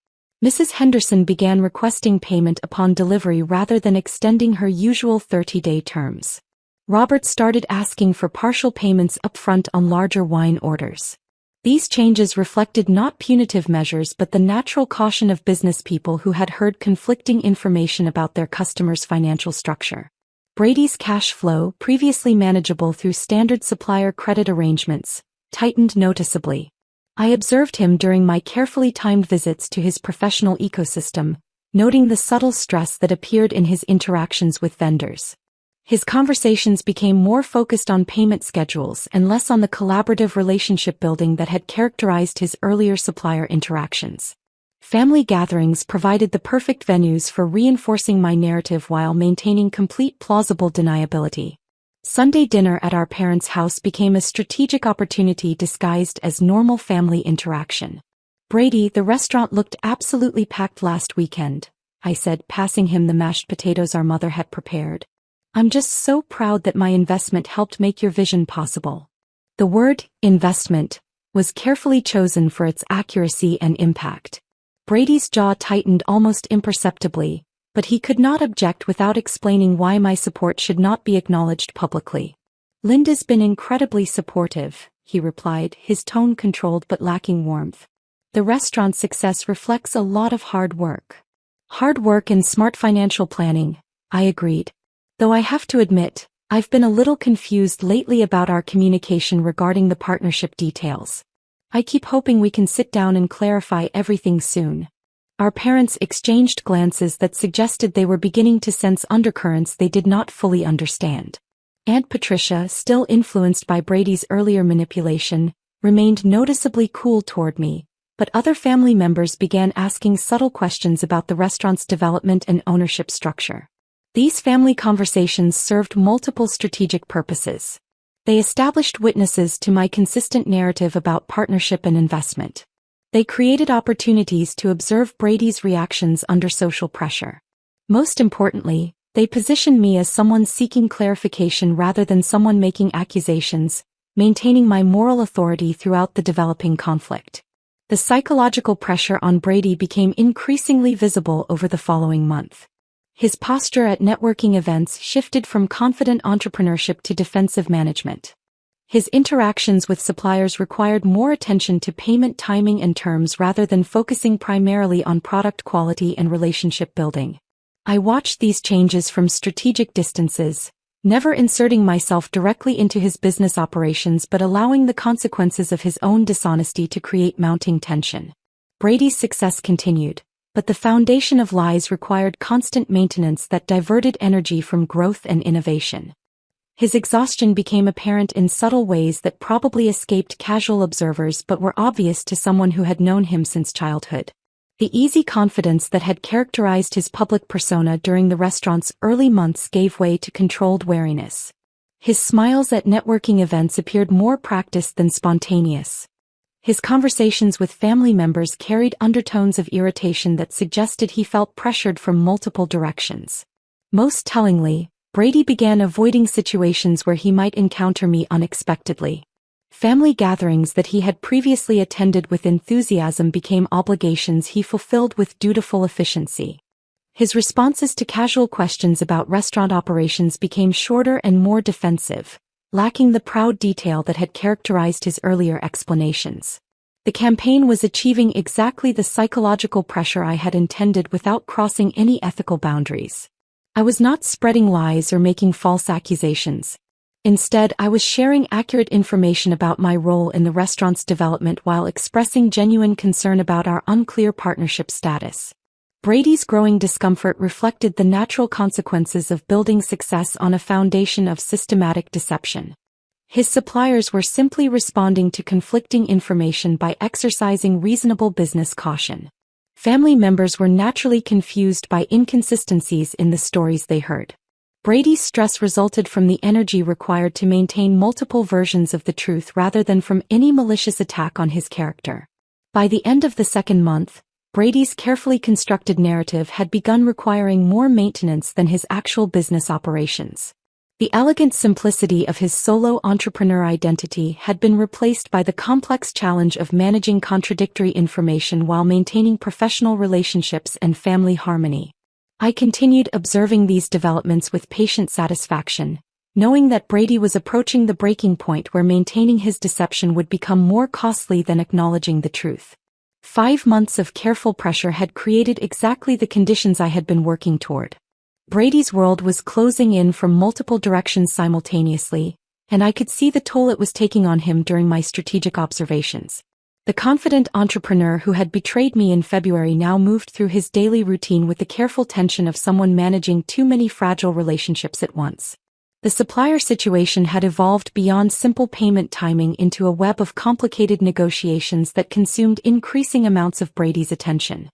S1: Mrs. Henderson began requesting payment upon delivery rather than extending her usual 30-day terms. Robert started asking for partial payments upfront on larger wine orders. These changes reflected not punitive measures but the natural caution of business people who had heard conflicting information about their customers' financial structure. Brady's cash flow, previously manageable through standard supplier credit arrangements, tightened noticeably. I observed him during my carefully timed visits to his professional ecosystem, noting the subtle stress that appeared in his interactions with vendors. His conversations became more focused on payment schedules and less on the collaborative relationship building that had characterized his earlier supplier interactions. Family gatherings provided the perfect venues for reinforcing my narrative while maintaining complete plausible deniability. Sunday dinner at our parents' house became a strategic opportunity disguised as normal family interaction. "Brady, the restaurant looked absolutely packed last weekend," I said, passing him the mashed potatoes our mother had prepared. "I'm just so proud that my investment helped make your vision possible." The word, investment, was carefully chosen for its accuracy and impact. Brady's jaw tightened almost imperceptibly, but he could not object without explaining why my support should not be acknowledged publicly. "Linda's been incredibly supportive," he replied, his tone controlled but lacking warmth. "The restaurant's success reflects a lot of hard work." "Hard work and smart financial planning," I agreed. "Though I have to admit, I've been a little confused lately about our communication regarding the partnership details. I keep hoping we can sit down and clarify everything soon." Our parents exchanged glances that suggested they were beginning to sense undercurrents they did not fully understand. Aunt Patricia, still influenced by Brady's earlier manipulation, remained noticeably cool toward me, but other family members began asking subtle questions about the restaurant's development and ownership structure. These family conversations served multiple strategic purposes. They established witnesses to my consistent narrative about partnership and investment. They created opportunities to observe Brady's reactions under social pressure. Most importantly, they positioned me as someone seeking clarification rather than someone making accusations, maintaining my moral authority throughout the developing conflict. The psychological pressure on Brady became increasingly visible over the following month. His posture at networking events shifted from confident entrepreneurship to defensive management. His interactions with suppliers required more attention to payment timing and terms rather than focusing primarily on product quality and relationship building. I watched these changes from strategic distances, never inserting myself directly into his business operations but allowing the consequences of his own dishonesty to create mounting tension. Brady's success continued, but the foundation of lies required constant maintenance that diverted energy from growth and innovation. His exhaustion became apparent in subtle ways that probably escaped casual observers but were obvious to someone who had known him since childhood. The easy confidence that had characterized his public persona during the restaurant's early months gave way to controlled wariness. His smiles at networking events appeared more practiced than spontaneous. His conversations with family members carried undertones of irritation that suggested he felt pressured from multiple directions. Most tellingly, Brady began avoiding situations where he might encounter me unexpectedly. Family gatherings that he had previously attended with enthusiasm became obligations he fulfilled with dutiful efficiency. His responses to casual questions about restaurant operations became shorter and more defensive, lacking the proud detail that had characterized his earlier explanations. The campaign was achieving exactly the psychological pressure I had intended without crossing any ethical boundaries. I was not spreading lies or making false accusations. Instead, I was sharing accurate information about my role in the restaurant's development while expressing genuine concern about our unclear partnership status. Brady's growing discomfort reflected the natural consequences of building success on a foundation of systematic deception. His suppliers were simply responding to conflicting information by exercising reasonable business caution. Family members were naturally confused by inconsistencies in the stories they heard. Brady's stress resulted from the energy required to maintain multiple versions of the truth rather than from any malicious attack on his character. By the end of the second month, Brady's carefully constructed narrative had begun requiring more maintenance than his actual business operations. The elegant simplicity of his solo entrepreneur identity had been replaced by the complex challenge of managing contradictory information while maintaining professional relationships and family harmony. I continued observing these developments with patient satisfaction, knowing that Brady was approaching the breaking point where maintaining his deception would become more costly than acknowledging the truth. 5 months of careful pressure had created exactly the conditions I had been working toward. Brady's world was closing in from multiple directions simultaneously, and I could see the toll it was taking on him during my strategic observations. The confident entrepreneur who had betrayed me in February now moved through his daily routine with the careful tension of someone managing too many fragile relationships at once. The supplier situation had evolved beyond simple payment timing into a web of complicated negotiations that consumed increasing amounts of Brady's attention.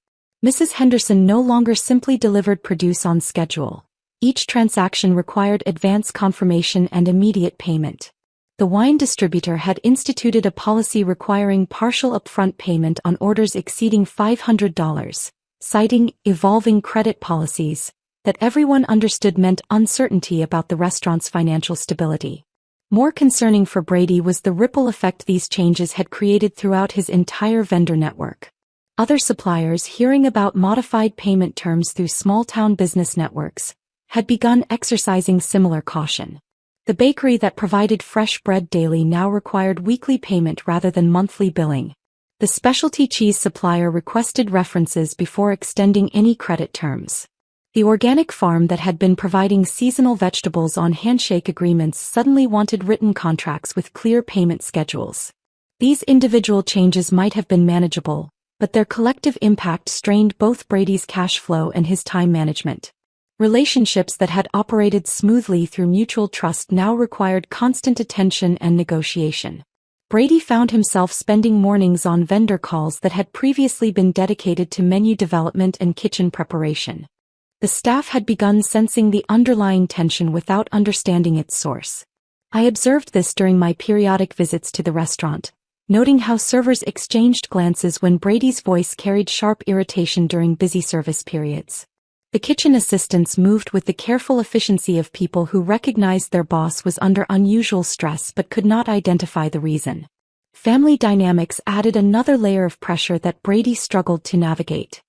S1: Mrs. Henderson no longer simply delivered produce on schedule. Each transaction required advance confirmation and immediate payment. The wine distributor had instituted a policy requiring partial upfront payment on orders exceeding $500, citing evolving credit policies that everyone understood meant uncertainty about the restaurant's financial stability. More concerning for Brady was the ripple effect these changes had created throughout his entire vendor network. Other suppliers, hearing about modified payment terms through small-town business networks, had begun exercising similar caution. The bakery that provided fresh bread daily now required weekly payment rather than monthly billing. The specialty cheese supplier requested references before extending any credit terms. The organic farm that had been providing seasonal vegetables on handshake agreements suddenly wanted written contracts with clear payment schedules. These individual changes might have been manageable, but their collective impact strained both Brady's cash flow and his time management. Relationships that had operated smoothly through mutual trust now required constant attention and negotiation. Brady found himself spending mornings on vendor calls that had previously been dedicated to menu development and kitchen preparation. The staff had begun sensing the underlying tension without understanding its source. I observed this during my periodic visits to the restaurant, noting how servers exchanged glances when Brady's voice carried sharp irritation during busy service periods. The kitchen assistants moved with the careful efficiency of people who recognized their boss was under unusual stress but could not identify the reason. Family dynamics added another layer of pressure that Brady struggled to navigate.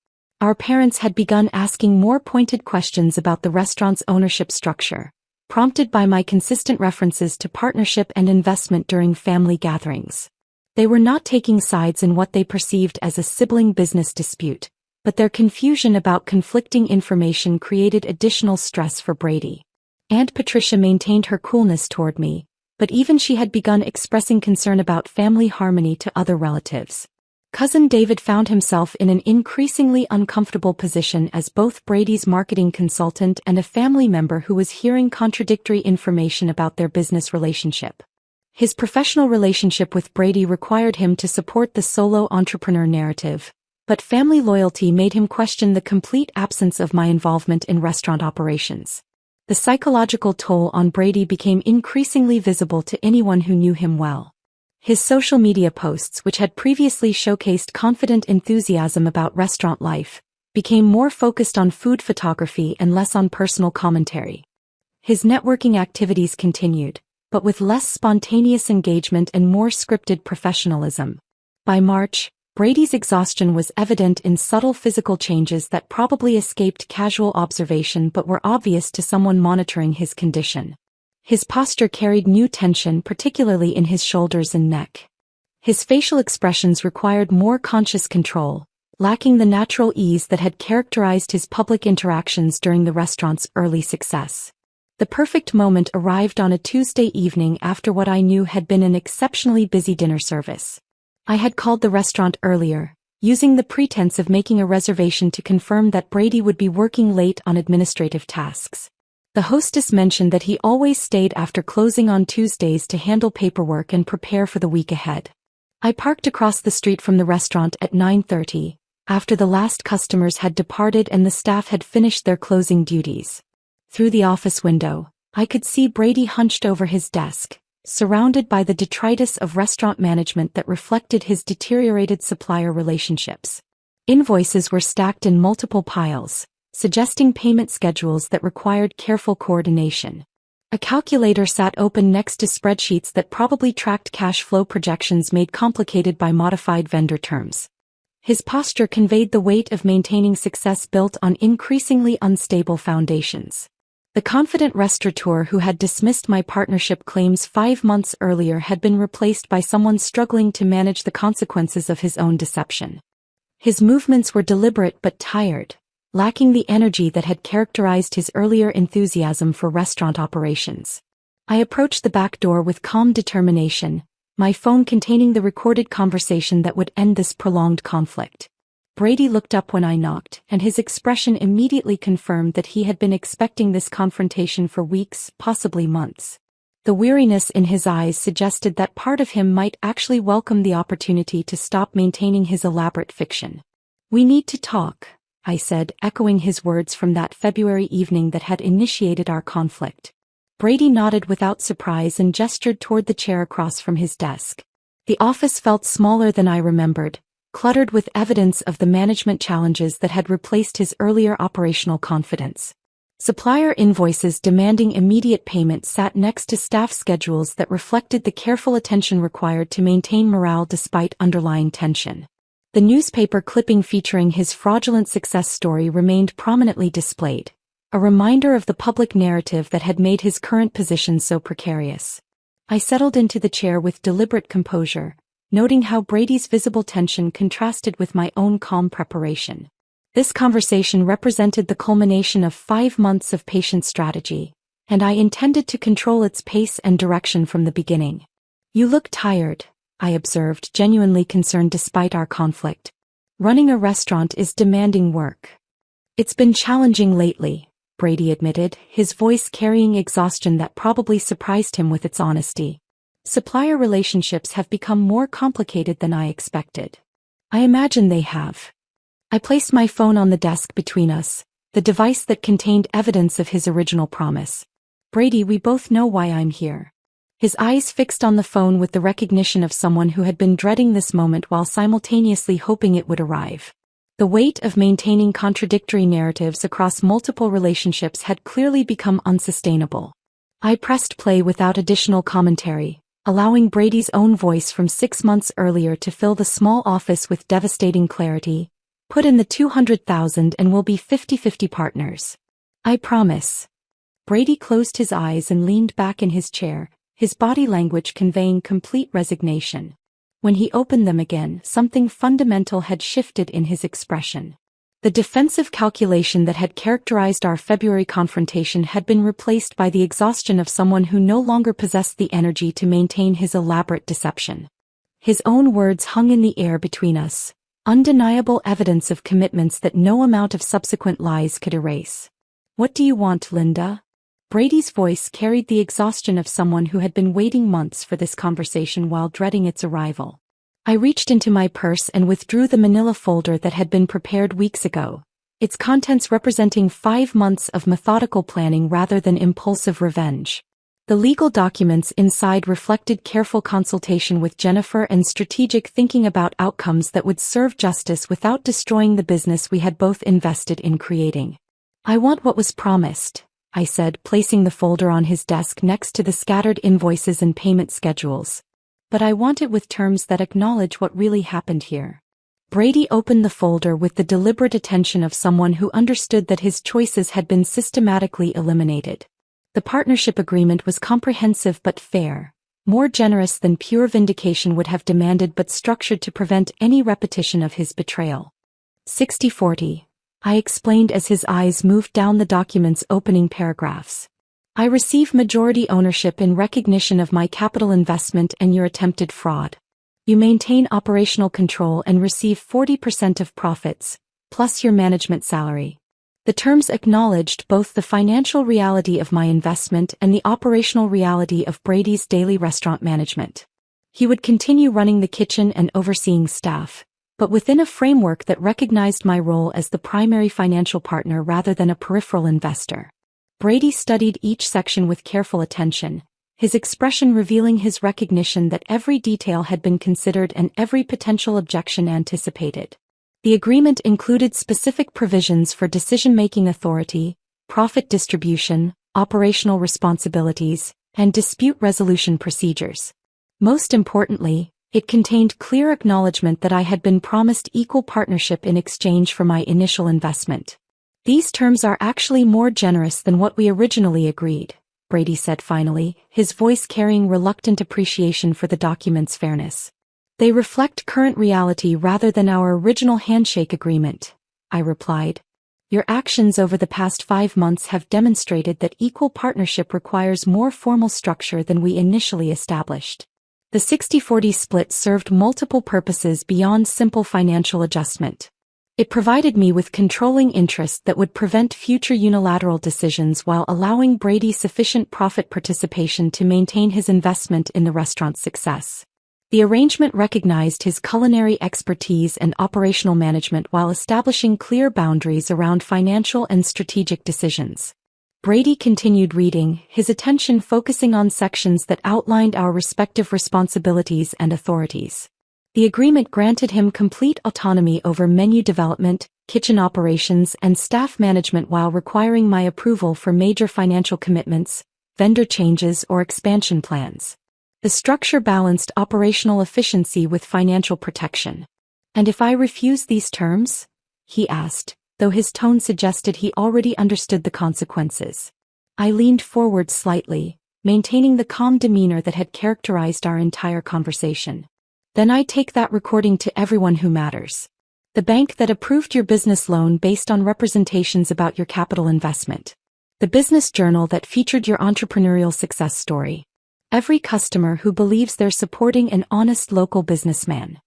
S1: Our parents had begun asking more pointed questions about the restaurant's ownership structure, prompted by my consistent references to partnership and investment during family gatherings. They were not taking sides in what they perceived as a sibling business dispute, but their confusion about conflicting information created additional stress for Brady. Aunt Patricia maintained her coolness toward me, but even she had begun expressing concern about family harmony to other relatives. Cousin David found himself in an increasingly uncomfortable position as both Brady's marketing consultant and a family member who was hearing contradictory information about their business relationship. His professional relationship with Brady required him to support the solo entrepreneur narrative, but family loyalty made him question the complete absence of my involvement in restaurant operations. The psychological toll on Brady became increasingly visible to anyone who knew him well. His social media posts, which had previously showcased confident enthusiasm about restaurant life, became more focused on food photography and less on personal commentary. His networking activities continued, but with less spontaneous engagement and more scripted professionalism. By March, Brady's exhaustion was evident in subtle physical changes that probably escaped casual observation but were obvious to someone monitoring his condition. His posture carried new tension, particularly in his shoulders and neck. His facial expressions required more conscious control, lacking the natural ease that had characterized his public interactions during the restaurant's early success. The perfect moment arrived on a Tuesday evening after what I knew had been an exceptionally busy dinner service. I had called the restaurant earlier, using the pretense of making a reservation to confirm that Brady would be working late on administrative tasks. The hostess mentioned that he always stayed after closing on Tuesdays to handle paperwork and prepare for the week ahead. I parked across the street from the restaurant at 9:30, after the last customers had departed and the staff had finished their closing duties. Through the office window, I could see Brady hunched over his desk, surrounded by the detritus of restaurant management that reflected his deteriorated supplier relationships. Invoices were stacked in multiple piles, suggesting payment schedules that required careful coordination. A calculator sat open next to spreadsheets that probably tracked cash flow projections made complicated by modified vendor terms. His posture conveyed the weight of maintaining success built on increasingly unstable foundations. The confident restaurateur who had dismissed my partnership claims 5 months earlier had been replaced by someone struggling to manage the consequences of his own deception. His movements were deliberate but tired, lacking the energy that had characterized his earlier enthusiasm for restaurant operations. I approached the back door with calm determination, my phone containing the recorded conversation that would end this prolonged conflict. Brady looked up when I knocked, and his expression immediately confirmed that he had been expecting this confrontation for weeks, possibly months. The weariness in his eyes suggested that part of him might actually welcome the opportunity to stop maintaining his elaborate fiction. "We need to talk," I said, echoing his words from that February evening that had initiated our conflict. Brady nodded without surprise and gestured toward the chair across from his desk. The office felt smaller than I remembered, cluttered with evidence of the management challenges that had replaced his earlier operational confidence. Supplier invoices demanding immediate payment sat next to staff schedules that reflected the careful attention required to maintain morale despite underlying tension. The newspaper clipping featuring his fraudulent success story remained prominently displayed, a reminder of the public narrative that had made his current position so precarious. I settled into the chair with deliberate composure, noting how Brady's visible tension contrasted with my own calm preparation. This conversation represented the culmination of 5 months of patient strategy, and I intended to control its pace and direction from the beginning. "You look tired," I observed, genuinely concerned despite our conflict. "Running a restaurant is demanding work." "It's been challenging lately," Brady admitted, his voice carrying exhaustion that probably surprised him with its honesty. "Supplier relationships have become more complicated than I expected." "I imagine they have." I placed my phone on the desk between us, the device that contained evidence of his original promise. "Brady, we both know why I'm here." His eyes fixed on the phone with the recognition of someone who had been dreading this moment while simultaneously hoping it would arrive. The weight of maintaining contradictory narratives across multiple relationships had clearly become unsustainable. I pressed play without additional commentary, allowing Brady's own voice from 6 months earlier to fill the small office with devastating clarity. "Put in the 200,000 and we'll be 50-50 partners." "I promise." Brady closed his eyes and leaned back in his chair, his body language conveying complete resignation. When he opened them again, something fundamental had shifted in his expression. The defensive calculation that had characterized our February confrontation had been replaced by the exhaustion of someone who no longer possessed the energy to maintain his elaborate deception. His own words hung in the air between us, undeniable evidence of commitments that no amount of subsequent lies could erase. "What do you want, Linda?" Brady's voice carried the exhaustion of someone who had been waiting months for this conversation while dreading its arrival. I reached into my purse and withdrew the manila folder that had been prepared weeks ago, its contents representing 5 months of methodical planning rather than impulsive revenge. The legal documents inside reflected careful consultation with Jennifer and strategic thinking about outcomes that would serve justice without destroying the business we had both invested in creating. "I want what was promised," I said, placing the folder on his desk next to the scattered invoices and payment schedules. "But I want it with terms that acknowledge what really happened here." Brady opened the folder with the deliberate attention of someone who understood that his choices had been systematically eliminated. The partnership agreement was comprehensive but fair, more generous than pure vindication would have demanded but structured to prevent any repetition of his betrayal. 60-40, I explained as his eyes moved down the document's opening paragraphs. I receive majority ownership in recognition of my capital investment and your attempted fraud. You maintain operational control and receive 40% of profits, plus your management salary. The terms acknowledged both the financial reality of my investment and the operational reality of Brady's daily restaurant management. He would continue running the kitchen and overseeing staff, but within a framework that recognized my role as the primary financial partner rather than a peripheral investor. Brady studied each section with careful attention, his expression revealing his recognition that every detail had been considered and every potential objection anticipated. The agreement included specific provisions for decision-making authority, profit distribution, operational responsibilities, and dispute resolution procedures. Most importantly, it contained clear acknowledgement that I had been promised equal partnership in exchange for my initial investment. These terms are actually more generous than what we originally agreed, Brady said finally, his voice carrying reluctant appreciation for the document's fairness. They reflect current reality rather than our original handshake agreement, I replied. Your actions over the past 5 months have demonstrated that equal partnership requires more formal structure than we initially established. The 60-40 split served multiple purposes beyond simple financial adjustment. It provided me with controlling interest that would prevent future unilateral decisions while allowing Brady sufficient profit participation to maintain his investment in the restaurant's success. The arrangement recognized his culinary expertise and operational management while establishing clear boundaries around financial and strategic decisions. Brady continued reading, his attention focusing on sections that outlined our respective responsibilities and authorities. The agreement granted him complete autonomy over menu development, kitchen operations, and staff management while requiring my approval for major financial commitments, vendor changes, or expansion plans. The structure balanced operational efficiency with financial protection. And if I refuse these terms? He asked, though his tone suggested he already understood the consequences. I leaned forward slightly, maintaining the calm demeanor that had characterized our entire conversation. Then I take that recording to everyone who matters. The bank that approved your business loan based on representations about your capital investment. The business journal that featured your entrepreneurial success story. Every customer who believes they're supporting an honest local businessman.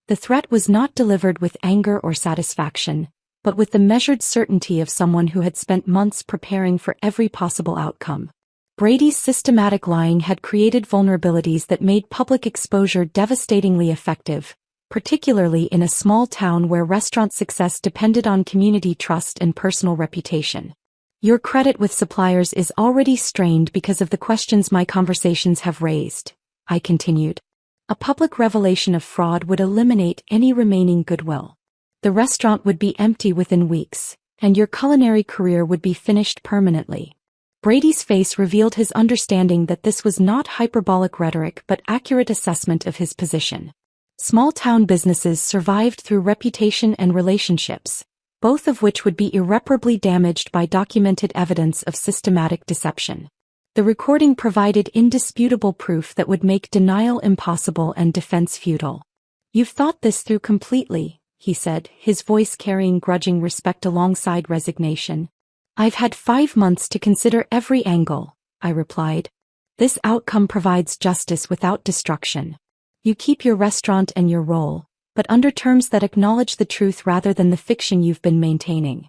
S1: The threat was not delivered with anger or satisfaction, but with the measured certainty of someone who had spent months preparing for every possible outcome. Brady's systematic lying had created vulnerabilities that made public exposure devastatingly effective, particularly in a small town where restaurant success depended on community trust and personal reputation. Your credit with suppliers is already strained because of the questions my conversations have raised, I continued. A public revelation of fraud would eliminate any remaining goodwill. The restaurant would be empty within weeks, and your culinary career would be finished permanently. Brady's face revealed his understanding that this was not hyperbolic rhetoric but accurate assessment of his position. Small-town businesses survived through reputation and relationships, both of which would be irreparably damaged by documented evidence of systematic deception. The recording provided indisputable proof that would make denial impossible and defense futile. You've thought this through completely, he said, his voice carrying grudging respect alongside resignation. I've had 5 months to consider every angle, I replied. This outcome provides justice without destruction. You keep your restaurant and your role, but under terms that acknowledge the truth rather than the fiction you've been maintaining.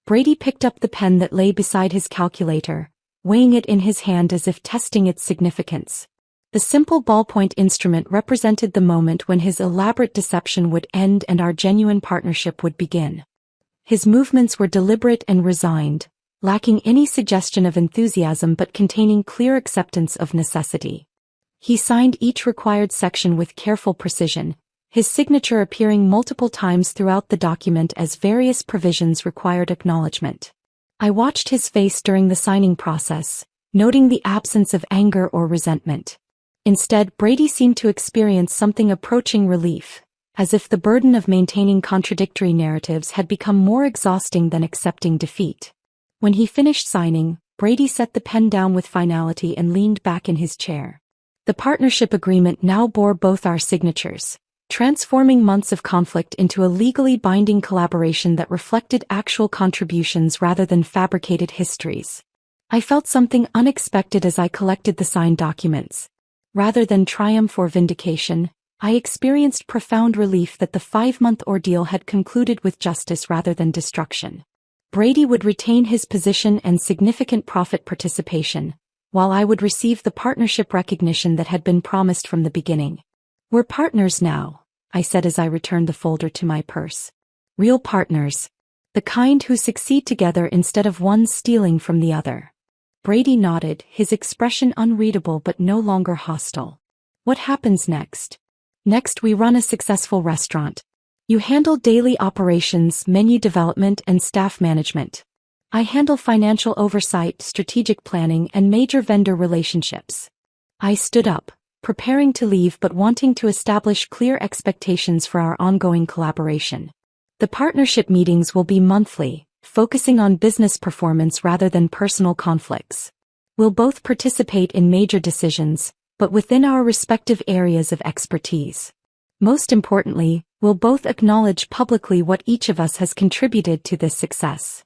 S1: Brady picked up the pen that lay beside his calculator, weighing it in his hand as if testing its significance. The simple ballpoint instrument represented the moment when his elaborate deception would end and our genuine partnership would begin. His movements were deliberate and resigned, lacking any suggestion of enthusiasm but containing clear acceptance of necessity. He signed each required section with careful precision, his signature appearing multiple times throughout the document as various provisions required acknowledgement. I watched his face during the signing process, noting the absence of anger or resentment. Instead, Brady seemed to experience something approaching relief, as if the burden of maintaining contradictory narratives had become more exhausting than accepting defeat. When he finished signing, Brady set the pen down with finality and leaned back in his chair. The partnership agreement now bore both our signatures, transforming months of conflict into a legally binding collaboration that reflected actual contributions rather than fabricated histories. I felt something unexpected as I collected the signed documents. Rather than triumph or vindication, I experienced profound relief that the 5-month ordeal had concluded with justice rather than destruction. Brady would retain his position and significant profit participation, while I would receive the partnership recognition that had been promised from the beginning. "We're partners now," I said as I returned the folder to my purse. "Real partners. The kind who succeed together instead of one stealing from the other." Brady nodded, his expression unreadable but no longer hostile. "What happens next?" "Next, we run a successful restaurant. You handle daily operations, menu development, and staff management. I handle financial oversight, strategic planning, and major vendor relationships." I stood up, preparing to leave but wanting to establish clear expectations for our ongoing collaboration. "The partnership meetings will be monthly, focusing on business performance rather than personal conflicts. We'll both participate in major decisions, but within our respective areas of expertise. Most importantly, we'll both acknowledge publicly what each of us has contributed to this success."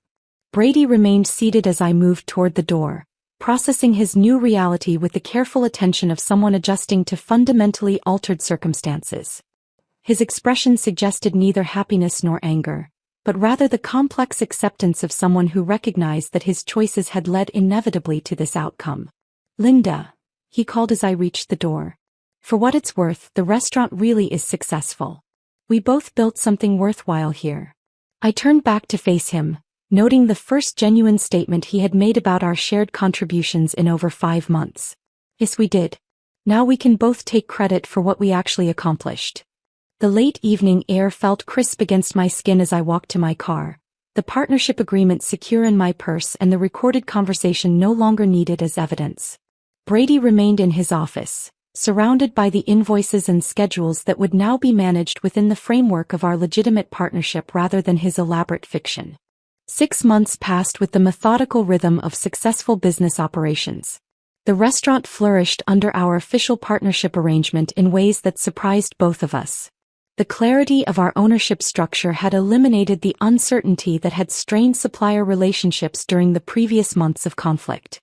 S1: Brady remained seated as I moved toward the door, processing his new reality with the careful attention of someone adjusting to fundamentally altered circumstances. His expression suggested neither happiness nor anger, but rather the complex acceptance of someone who recognized that his choices had led inevitably to this outcome. "Linda," he called as I reached the door. "For what it's worth, the restaurant really is successful. We both built something worthwhile here." I turned back to face him, noting the first genuine statement he had made about our shared contributions in over 5 months. "Yes, we did. Now we can both take credit for what we actually accomplished." The late evening air felt crisp against my skin as I walked to my car, the partnership agreement secure in my purse and the recorded conversation no longer needed as evidence. Brady remained in his office, surrounded by the invoices and schedules that would now be managed within the framework of our legitimate partnership rather than his elaborate fiction. 6 months passed with the methodical rhythm of successful business operations. The restaurant flourished under our official partnership arrangement in ways that surprised both of us. The clarity of our ownership structure had eliminated the uncertainty that had strained supplier relationships during the previous months of conflict.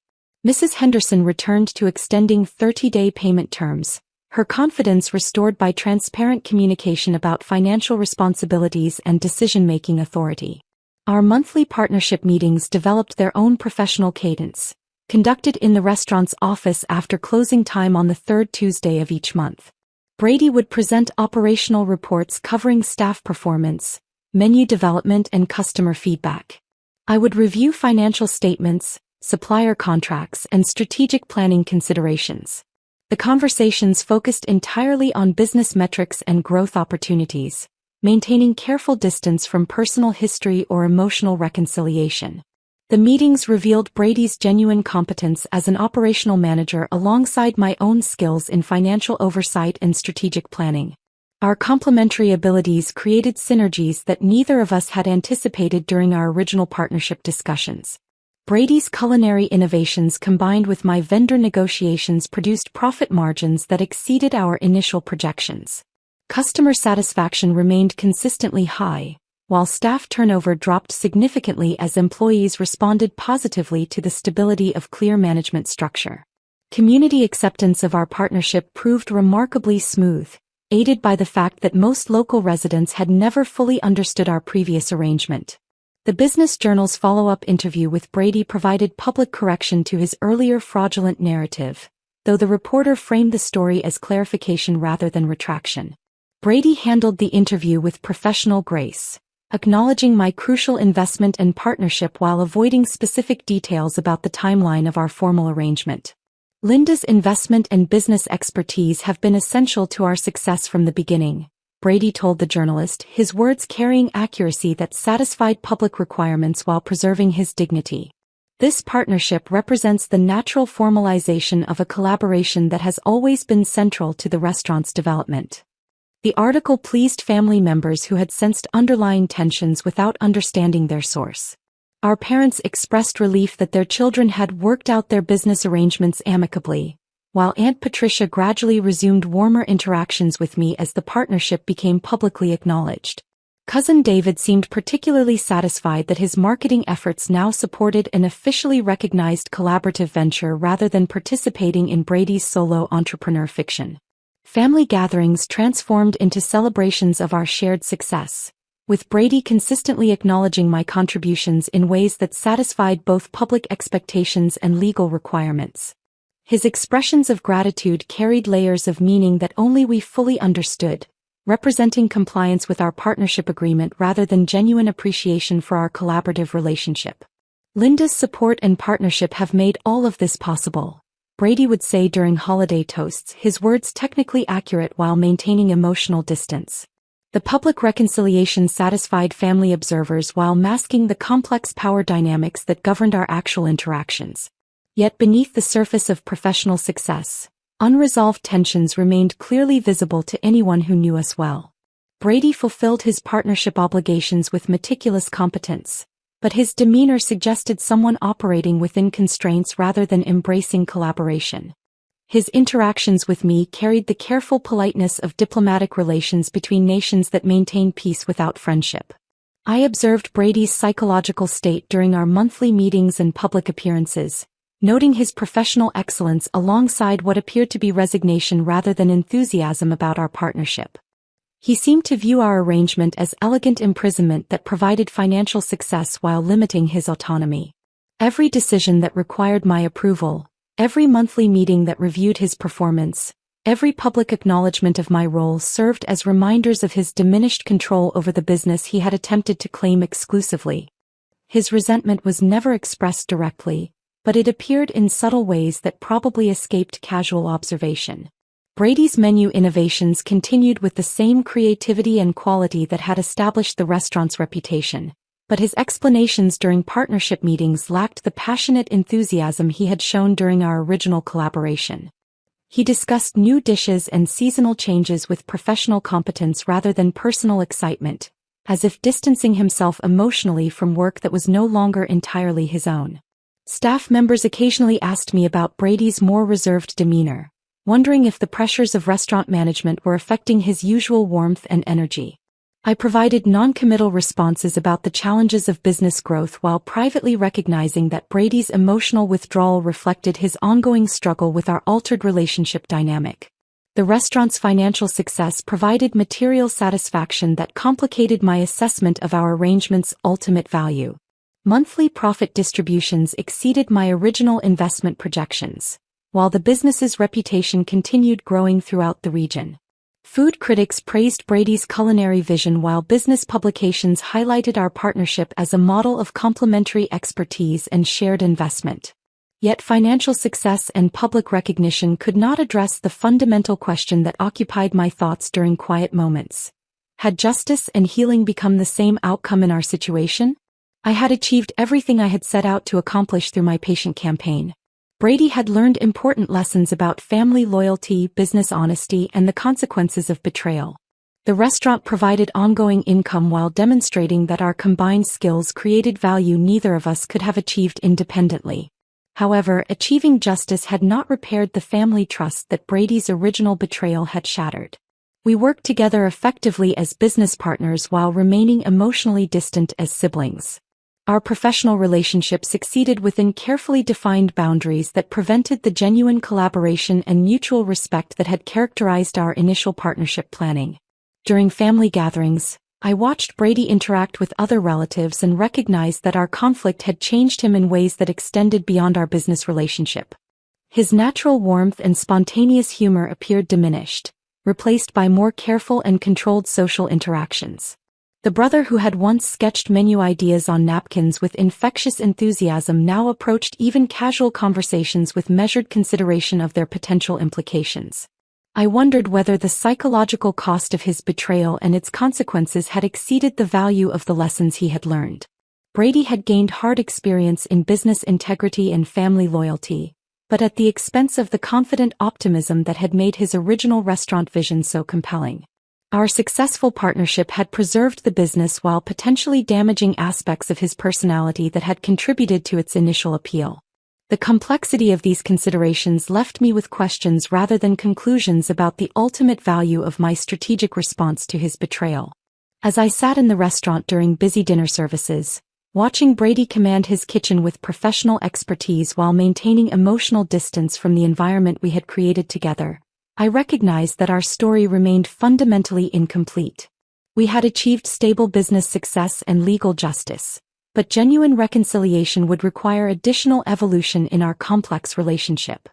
S1: Mrs. Henderson returned to extending 30-day payment terms, her confidence restored by transparent communication about financial responsibilities and decision-making authority. Our monthly partnership meetings developed their own professional cadence, conducted in the restaurant's office after closing time on the 3rd Tuesday of each month. Brady would present operational reports covering staff performance, menu development, and customer feedback. I would review financial statements, supplier contracts, and strategic planning considerations. The conversations focused entirely on business metrics and growth opportunities, maintaining careful distance from personal history or emotional reconciliation. The meetings revealed Brady's genuine competence as an operational manager alongside my own skills in financial oversight and strategic planning. Our complementary abilities created synergies that neither of us had anticipated during our original partnership discussions. Brady's culinary innovations combined with my vendor negotiations produced profit margins that exceeded our initial projections. Customer satisfaction remained consistently high, while staff turnover dropped significantly as employees responded positively to the stability of clear management structure. Community acceptance of our partnership proved remarkably smooth, aided by the fact that most local residents had never fully understood our previous arrangement. The Business Journal's follow-up interview with Brady provided public correction to his earlier fraudulent narrative, though the reporter framed the story as clarification rather than retraction. Brady handled the interview with professional grace, acknowledging my crucial investment and partnership while avoiding specific details about the timeline of our formal arrangement. "Linda's investment and business expertise have been essential to our success from the beginning," Brady told the journalist, his words carrying accuracy that satisfied public requirements while preserving his dignity. "This partnership represents the natural formalization of a collaboration that has always been central to the restaurant's development." The article pleased family members who had sensed underlying tensions without understanding their source. Our parents expressed relief that their children had worked out their business arrangements amicably, while Aunt Patricia gradually resumed warmer interactions with me as the partnership became publicly acknowledged. Cousin David seemed particularly satisfied that his marketing efforts now supported an officially recognized collaborative venture rather than participating in Brady's solo entrepreneur fiction. Family gatherings transformed into celebrations of our shared success, with Brady consistently acknowledging my contributions in ways that satisfied both public expectations and legal requirements. His expressions of gratitude carried layers of meaning that only we fully understood, representing compliance with our partnership agreement rather than genuine appreciation for our collaborative relationship. Linda's support and partnership have made all of this possible, Brady would say during holiday toasts, his words technically accurate while maintaining emotional distance. The public reconciliation satisfied family observers while masking the complex power dynamics that governed our actual interactions. Yet beneath the surface of professional success, unresolved tensions remained clearly visible to anyone who knew us well. Brady fulfilled his partnership obligations with meticulous competence, but his demeanor suggested someone operating within constraints rather than embracing collaboration. His interactions with me carried the careful politeness of diplomatic relations between nations that maintain peace without friendship. I observed Brady's psychological state during our monthly meetings and public appearances, noting his professional excellence alongside what appeared to be resignation rather than enthusiasm about our partnership. He seemed to view our arrangement as elegant imprisonment that provided financial success while limiting his autonomy. Every decision that required my approval, every monthly meeting that reviewed his performance, every public acknowledgement of my role served as reminders of his diminished control over the business he had attempted to claim exclusively. His resentment was never expressed directly, but it appeared in subtle ways that probably escaped casual observation. Brady's menu innovations continued with the same creativity and quality that had established the restaurant's reputation, but his explanations during partnership meetings lacked the passionate enthusiasm he had shown during our original collaboration. He discussed new dishes and seasonal changes with professional competence rather than personal excitement, as if distancing himself emotionally from work that was no longer entirely his own. Staff members occasionally asked me about Brady's more reserved demeanor, wondering if the pressures of restaurant management were affecting his usual warmth and energy. I provided non-committal responses about the challenges of business growth while privately recognizing that Brady's emotional withdrawal reflected his ongoing struggle with our altered relationship dynamic. The restaurant's financial success provided material satisfaction that complicated my assessment of our arrangement's ultimate value. Monthly profit distributions exceeded my original investment projections, while the business's reputation continued growing throughout the region. Food critics praised Brady's culinary vision while business publications highlighted our partnership as a model of complementary expertise and shared investment. Yet financial success and public recognition could not address the fundamental question that occupied my thoughts during quiet moments. Had justice and healing become the same outcome in our situation? I had achieved everything I had set out to accomplish through my patient campaign. Brady had learned important lessons about family loyalty, business honesty, and the consequences of betrayal. The restaurant provided ongoing income while demonstrating that our combined skills created value neither of us could have achieved independently. However, achieving justice had not repaired the family trust that Brady's original betrayal had shattered. We worked together effectively as business partners while remaining emotionally distant as siblings. Our professional relationship succeeded within carefully defined boundaries that prevented the genuine collaboration and mutual respect that had characterized our initial partnership planning. During family gatherings, I watched Brady interact with other relatives and recognized that our conflict had changed him in ways that extended beyond our business relationship. His natural warmth and spontaneous humor appeared diminished, replaced by more careful and controlled social interactions. The brother who had once sketched menu ideas on napkins with infectious enthusiasm now approached even casual conversations with measured consideration of their potential implications. I wondered whether the psychological cost of his betrayal and its consequences had exceeded the value of the lessons he had learned. Brady had gained hard experience in business integrity and family loyalty, but at the expense of the confident optimism that had made his original restaurant vision so compelling. Our successful partnership had preserved the business while potentially damaging aspects of his personality that had contributed to its initial appeal. The complexity of these considerations left me with questions rather than conclusions about the ultimate value of my strategic response to his betrayal. As I sat in the restaurant during busy dinner services, watching Brady command his kitchen with professional expertise while maintaining emotional distance from the environment we had created together, I recognized that our story remained fundamentally incomplete. We had achieved stable business success and legal justice, but genuine reconciliation would require additional evolution in our complex relationship.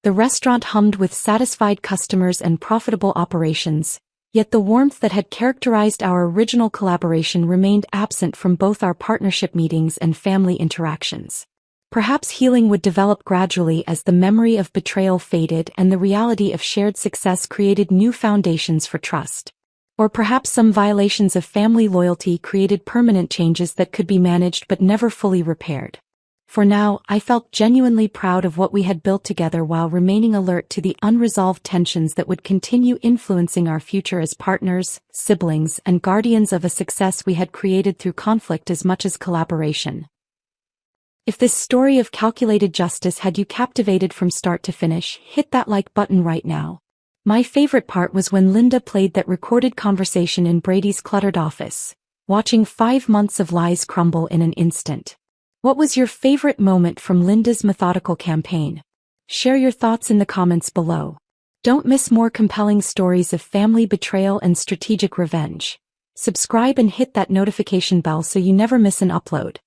S1: The restaurant hummed with satisfied customers and profitable operations, yet the warmth that had characterized our original collaboration remained absent from both our partnership meetings and family interactions. Perhaps healing would develop gradually as the memory of betrayal faded and the reality of shared success created new foundations for trust. Or perhaps some violations of family loyalty created permanent changes that could be managed but never fully repaired. For now, I felt genuinely proud of what we had built together while remaining alert to the unresolved tensions that would continue influencing our future as partners, siblings, and guardians of a success we had created through conflict as much as collaboration. If this story of calculated justice had you captivated from start to finish, hit that like button right now. My favorite part was when Linda played that recorded conversation in Brady's cluttered office, watching 5 months of lies crumble in an instant. What was your favorite moment from Linda's methodical campaign? Share your thoughts in the comments below. Don't miss more compelling stories of family betrayal and strategic revenge. Subscribe and hit that notification bell so you never miss an upload.